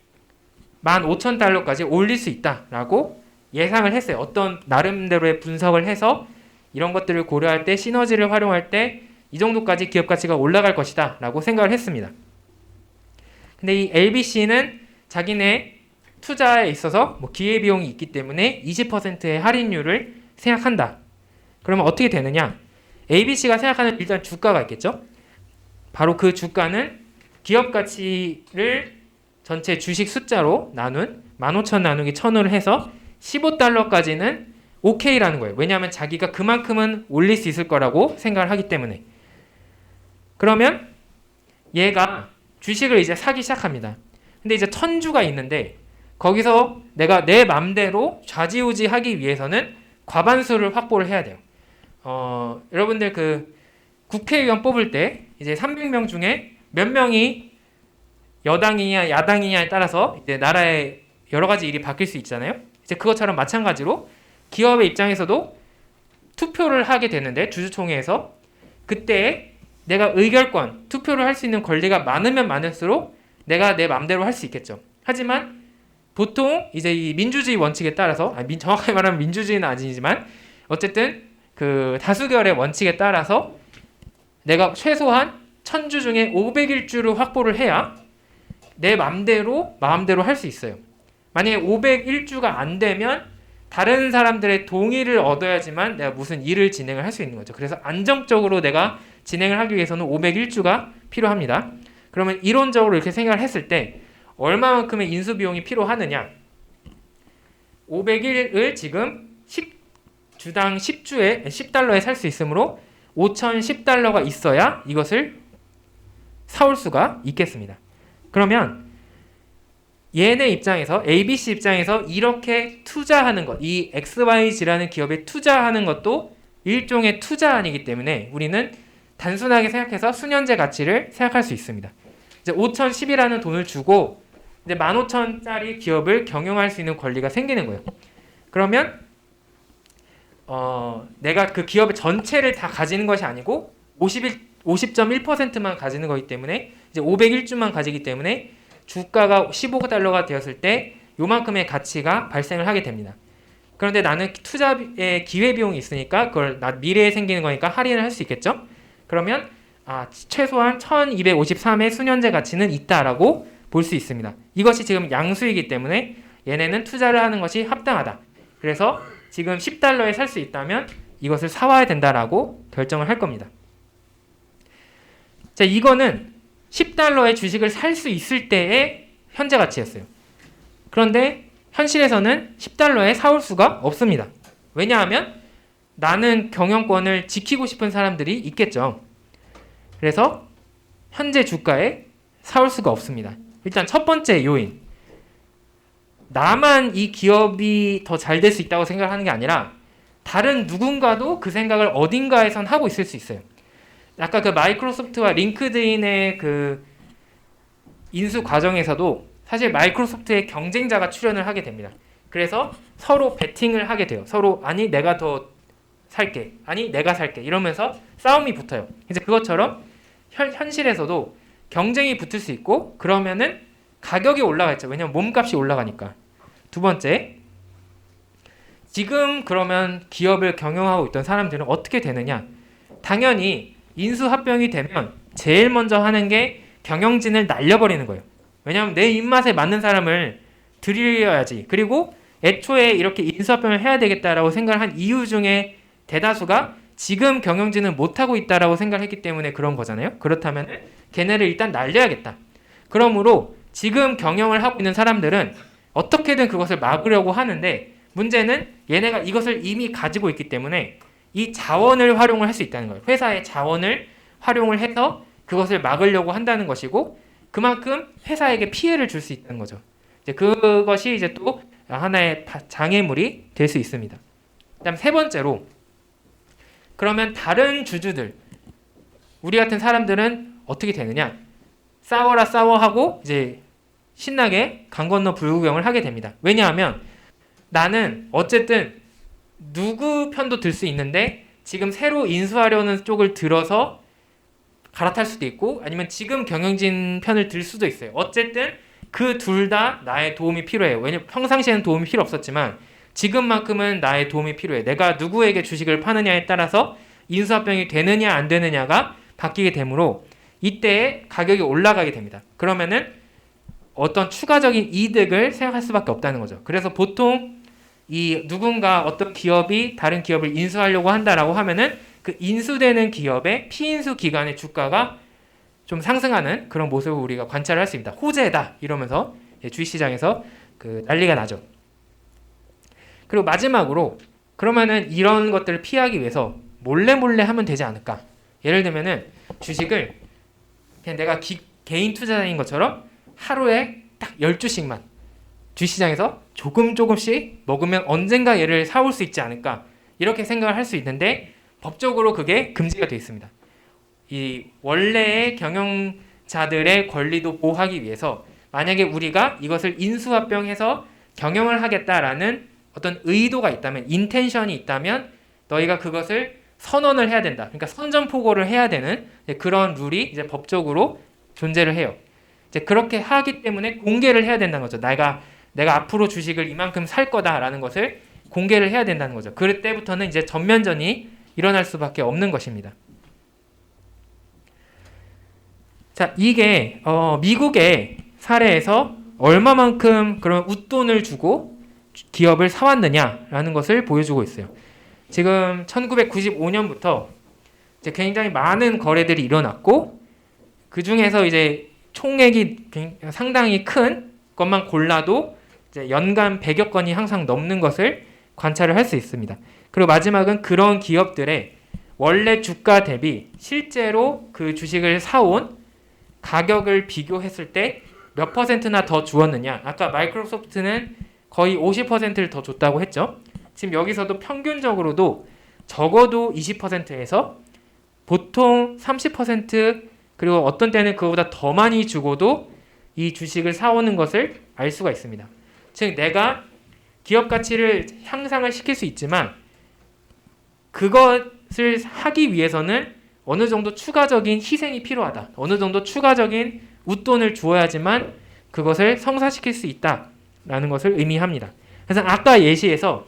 $15,000까지 올릴 수 있다라고 예상을 했어요. 어떤 나름대로의 분석을 해서 이런 것들을 고려할 때 시너지를 활용할 때 이 정도까지 기업 가치가 올라갈 것이다 라고 생각을 했습니다. 근데 이 LBC는 자기네 투자에 있어서 뭐 기회비용이 있기 때문에 20%의 할인율을 생각한다. 그러면 어떻게 되느냐? ABC가 생각하는 일단 주가가 있겠죠? 바로 그 주가는 기업 가치를 전체 주식 숫자로 나눈 15,000 나누기 1000으로 해서 $15까지는 오케이라는 거예요. 왜냐하면 자기가 그만큼은 올릴 수 있을 거라고 생각을 하기 때문에. 그러면 얘가 주식을 이제 사기 시작합니다. 근데 이제 1000주가 있는데 거기서 내가 내 맘대로 좌지우지 하기 위해서는 과반수를 확보를 해야 돼요. 여러분들 그 국회의원 뽑을 때 이제 300명 중에 몇 명이 여당이냐 야당이냐에 따라서 이제 나라의 여러 가지 일이 바뀔 수 있잖아요. 이제 그것처럼 마찬가지로 기업의 입장에서도 투표를 하게 되는데 주주총회에서 그때 내가 의결권, 투표를 할 수 있는 권리가 많으면 많을수록 내가 내 맘대로 할 수 있겠죠. 하지만 보통 이제 이 민주주의 원칙에 따라서 정확하게 말하면 민주주의는 아니지만 어쨌든 그 다수결의 원칙에 따라서 내가 최소한 1000주 중에 501주를 확보를 해야 내 마음대로 할 수 있어요. 만약에 501주가 안 되면 다른 사람들의 동의를 얻어야지만 내가 무슨 일을 진행을 할 수 있는 거죠. 그래서 안정적으로 내가 진행을 하기 위해서는 501주가 필요합니다. 그러면 이론적으로 이렇게 생각을 했을 때 얼마만큼의 인수 비용이 필요하느냐? 501을 지금 10주당 10달러에 살 수 있으므로 5010달러가 있어야 이것을 사올 수가 있겠습니다. 그러면 얘네 입장에서 ABC 입장에서 이렇게 투자하는 것, 이 XYZ라는 기업에 투자하는 것도 일종의 투자이기 때문에 우리는 단순하게 생각해서 수년제 가치를 생각할 수 있습니다. 이제 5,010이라는 돈을 주고 이제 15,000짜리 기업을 경영할 수 있는 권리가 생기는 거예요. 그러면 내가 그 기업의 전체를 다 가지는 것이 아니고 50.1%만 가지는 거기 때문에 이제 501주만 가지기 때문에 주가가 15달러가 되었을 때 요만큼의 가치가 발생을 하게 됩니다. 그런데 나는 투자에 기회비용이 있으니까 그걸 미래에 생기는 거니까 할인을 할 수 있겠죠? 그러면 최소한 1253의 수년제 가치는 있다라고 볼 수 있습니다. 이것이 지금 양수이기 때문에 얘네는 투자를 하는 것이 합당하다. 그래서 지금 10달러에 살 수 있다면 이것을 사와야 된다라고 결정을 할 겁니다. 자, 이거는 10달러의 주식을 살 수 있을 때의 현재 가치였어요. 그런데 현실에서는 10달러에 사올 수가 없습니다. 왜냐하면 나는 경영권을 지키고 싶은 사람들이 있겠죠. 그래서 현재 주가에 사올 수가 없습니다. 일단 첫 번째 요인. 나만 이 기업이 더 잘 될 수 있다고 생각하는 게 아니라 다른 누군가도 그 생각을 어딘가에선 하고 있을 수 있어요. 아까 그 마이크로소프트와 링크드인의 그 인수 과정에서도 사실 마이크로소프트의 경쟁자가 출연을 하게 됩니다. 그래서 서로 베팅을 하게 돼요. 서로 아니 내가 더 살게, 아니 내가 살게 이러면서 싸움이 붙어요. 이제 그것처럼 현실에서도 경쟁이 붙을 수 있고 그러면은 가격이 올라가겠죠. 왜냐면 몸값이 올라가니까. 두 번째, 지금 그러면 기업을 경영하고 있던 사람들은 어떻게 되느냐? 당연히 인수합병이 되면 제일 먼저 하는 게 경영진을 날려버리는 거예요. 왜냐하면 내 입맛에 맞는 사람을 들여야지. 그리고 애초에 이렇게 인수합병을 해야 되겠다라고 생각을 한 이유 중에 대다수가 지금 경영진은 못하고 있다라고 생각을 했기 때문에 그런 거잖아요. 그렇다면 걔네를 일단 날려야겠다. 그러므로 지금 경영을 하고 있는 사람들은 어떻게든 그것을 막으려고 하는데 문제는 얘네가 이것을 이미 가지고 있기 때문에 이 자원을 활용을 할 수 있다는 거예요. 회사의 자원을 활용을 해서 그것을 막으려고 한다는 것이고 그만큼 회사에게 피해를 줄 수 있다는 거죠. 이제 그것이 이제 또 하나의 장애물이 될 수 있습니다. 그다음 세 번째로 그러면 다른 주주들 우리 같은 사람들은 어떻게 되느냐? 싸워라 싸워하고 이제 신나게 강 건너 불구경을 하게 됩니다. 왜냐하면 나는 어쨌든 누구 편도 들 수 있는데 지금 새로 인수하려는 쪽을 들어서 갈아탈 수도 있고 아니면 지금 경영진 편을 들 수도 있어요. 어쨌든 그 둘 다 나의 도움이 필요해요. 왜냐면 평상시에는 도움이 필요 없었지만 지금만큼은 나의 도움이 필요해. 내가 누구에게 주식을 파느냐에 따라서 인수합병이 되느냐 안 되느냐가 바뀌게 되므로 이때 가격이 올라가게 됩니다. 그러면은 어떤 추가적인 이득을 생각할 수밖에 없다는 거죠. 그래서 보통 이 누군가 어떤 기업이 다른 기업을 인수하려고 한다라고 하면은 그 인수되는 기업의 피인수 기간의 주가가 좀 상승하는 그런 모습을 우리가 관찰을 할 수 있습니다. 호재다 이러면서 주식시장에서 그 난리가 나죠. 그리고 마지막으로 그러면은 이런 것들을 피하기 위해서 몰래 하면 되지 않을까? 예를 들면은 주식을 그냥 내가 개인 투자자인 것처럼 하루에 딱 12주씩만 주식시장에서 조금씩 먹으면 언젠가 얘를 사올 수 있지 않을까 이렇게 생각을 할 수 있는데 법적으로 그게 금지가 되어 있습니다. 이 원래의 경영진의 자들의 권리도 보호하기 위해서 만약에 우리가 이것을 인수합병해서 경영을 하겠다라는 어떤 의도가 있다면, 인텐션이 있다면 너희가 그것을 선언을 해야 된다. 그러니까 선전포고를 해야 되는 그런 룰이 이제 법적으로 존재를 해요. 이제 그렇게 하기 때문에 공개를 해야 된다는 거죠. 내가 앞으로 주식을 이만큼 살 거다라는 것을 공개를 해야 된다는 거죠. 그때부터는 이제 전면전이 일어날 수밖에 없는 것입니다. 자, 이게 미국의 사례에서 얼마만큼 그런 웃돈을 주고 기업을 사왔느냐라는 것을 보여주고 있어요. 지금 1995년부터 이제 굉장히 많은 거래들이 일어났고 그 중에서 이제 총액이 상당히 큰 것만 골라도 이제 연간 100여 건이 항상 넘는 것을 관찰을 할 수 있습니다. 그리고 마지막은 그런 기업들의 원래 주가 대비 실제로 그 주식을 사온 가격을 비교했을 때 몇 퍼센트나 더 주었느냐. 아까 마이크로소프트는 거의 50%를 더 줬다고 했죠. 지금 여기서도 평균적으로도 적어도 20%에서 보통 30% 그리고 어떤 때는 그거보다 더 많이 주고도 이 주식을 사오는 것을 알 수가 있습니다. 즉 내가 기업 가치를 향상을 시킬 수 있지만 그것을 하기 위해서는 어느 정도 추가적인 희생이 필요하다. 어느 정도 추가적인 웃돈을 주어야지만 그것을 성사시킬 수 있다라는 것을 의미합니다. 그래서 아까 예시에서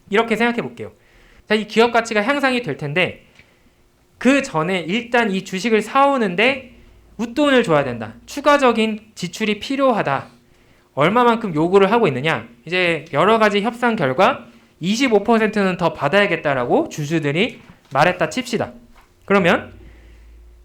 이렇게 생각해 볼게요. 자, 이 기업 가치가 향상이 될 텐데 그 전에 일단 이 주식을 사오는데 웃돈을 줘야 된다. 추가적인 지출이 필요하다. 얼마만큼 요구를 하고 있느냐. 이제 여러 가지 협상 결과 25%는 더 받아야겠다라고 주주들이 말했다 칩시다. 그러면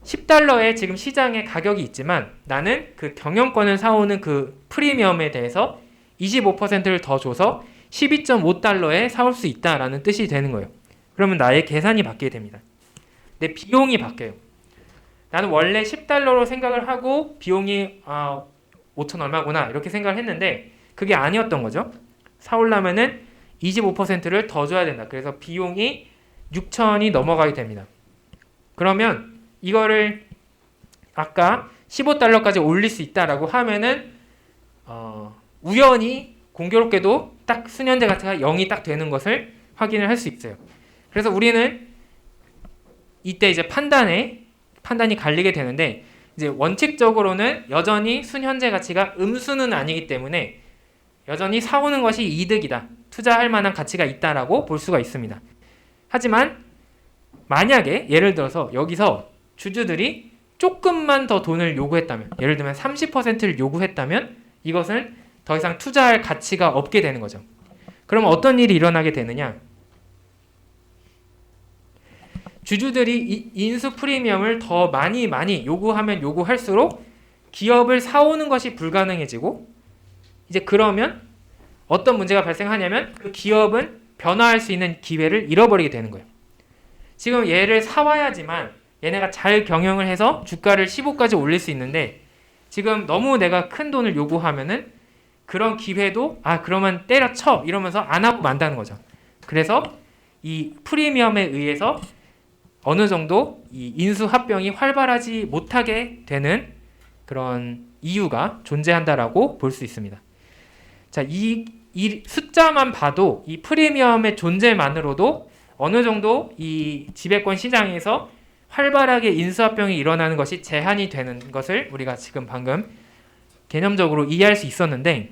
$10에 지금 시장에 가격이 있지만 나는 그 경영권을 사오는 그 프리미엄에 대해서 25%를 더 줘서 $12.5에 사올 수 있다라는 뜻이 되는 거예요. 그러면 나의 계산이 바뀌게 됩니다. 내 비용이 바뀌어요. 나는 원래 $10로 생각을 하고 비용이 5천 얼마구나 이렇게 생각을 했는데 그게 아니었던 거죠. 사오려면은 25%를 더 줘야 된다. 그래서 비용이 6천이 넘어가게 됩니다. 그러면 이거를 아까 $15까지 올릴 수 있다라고 하면은 우연히 공교롭게도 딱 순현재 가치가 0이 딱 되는 것을 확인을 할 수 있어요. 그래서 우리는 이때 이제 판단이 갈리게 되는데 이제 원칙적으로는 여전히 순현재 가치가 음수는 아니기 때문에 여전히 사오는 것이 이득이다. 투자할 만한 가치가 있다라고 볼 수가 있습니다. 하지만 만약에 예를 들어서 여기서 주주들이 조금만 더 돈을 요구했다면 예를 들면 30%를 요구했다면 이것은 더 이상 투자할 가치가 없게 되는 거죠. 그럼 어떤 일이 일어나게 되느냐? 주주들이 인수 프리미엄을 더 많이 요구하면 요구할수록 기업을 사오는 것이 불가능해지고 이제 그러면 어떤 문제가 발생하냐면 그 기업은 변화할 수 있는 기회를 잃어버리게 되는 거예요. 지금 얘를 사와야지만 얘네가 잘 경영을 해서 주가를 15까지 올릴 수 있는데 지금 너무 내가 큰 돈을 요구하면은 그런 기회도 그러면 때려쳐 이러면서 안 하고 만다는 거죠. 그래서 이 프리미엄에 의해서 어느 정도 이 인수합병이 활발하지 못하게 되는 그런 이유가 존재한다라고 볼 수 있습니다. 자, 이 숫자만 봐도 이 프리미엄의 존재만으로도 어느 정도 이 지배권 시장에서 활발하게 인수합병이 일어나는 것이 제한이 되는 것을 우리가 지금 방금 개념적으로 이해할 수 있었는데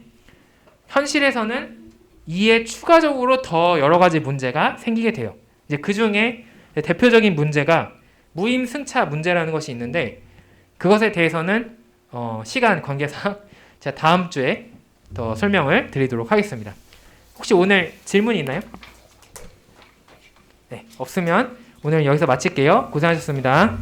현실에서는 이에 추가적으로 더 여러 가지 문제가 생기게 돼요. 이제 그 중에 대표적인 문제가 무임승차 문제라는 것이 있는데 그것에 대해서는 시간 관계상 제가 다음 주에 더 설명을 드리도록 하겠습니다. 혹시 오늘 질문이 있나요? 네, 없으면 오늘 여기서 마칠게요. 고생하셨습니다.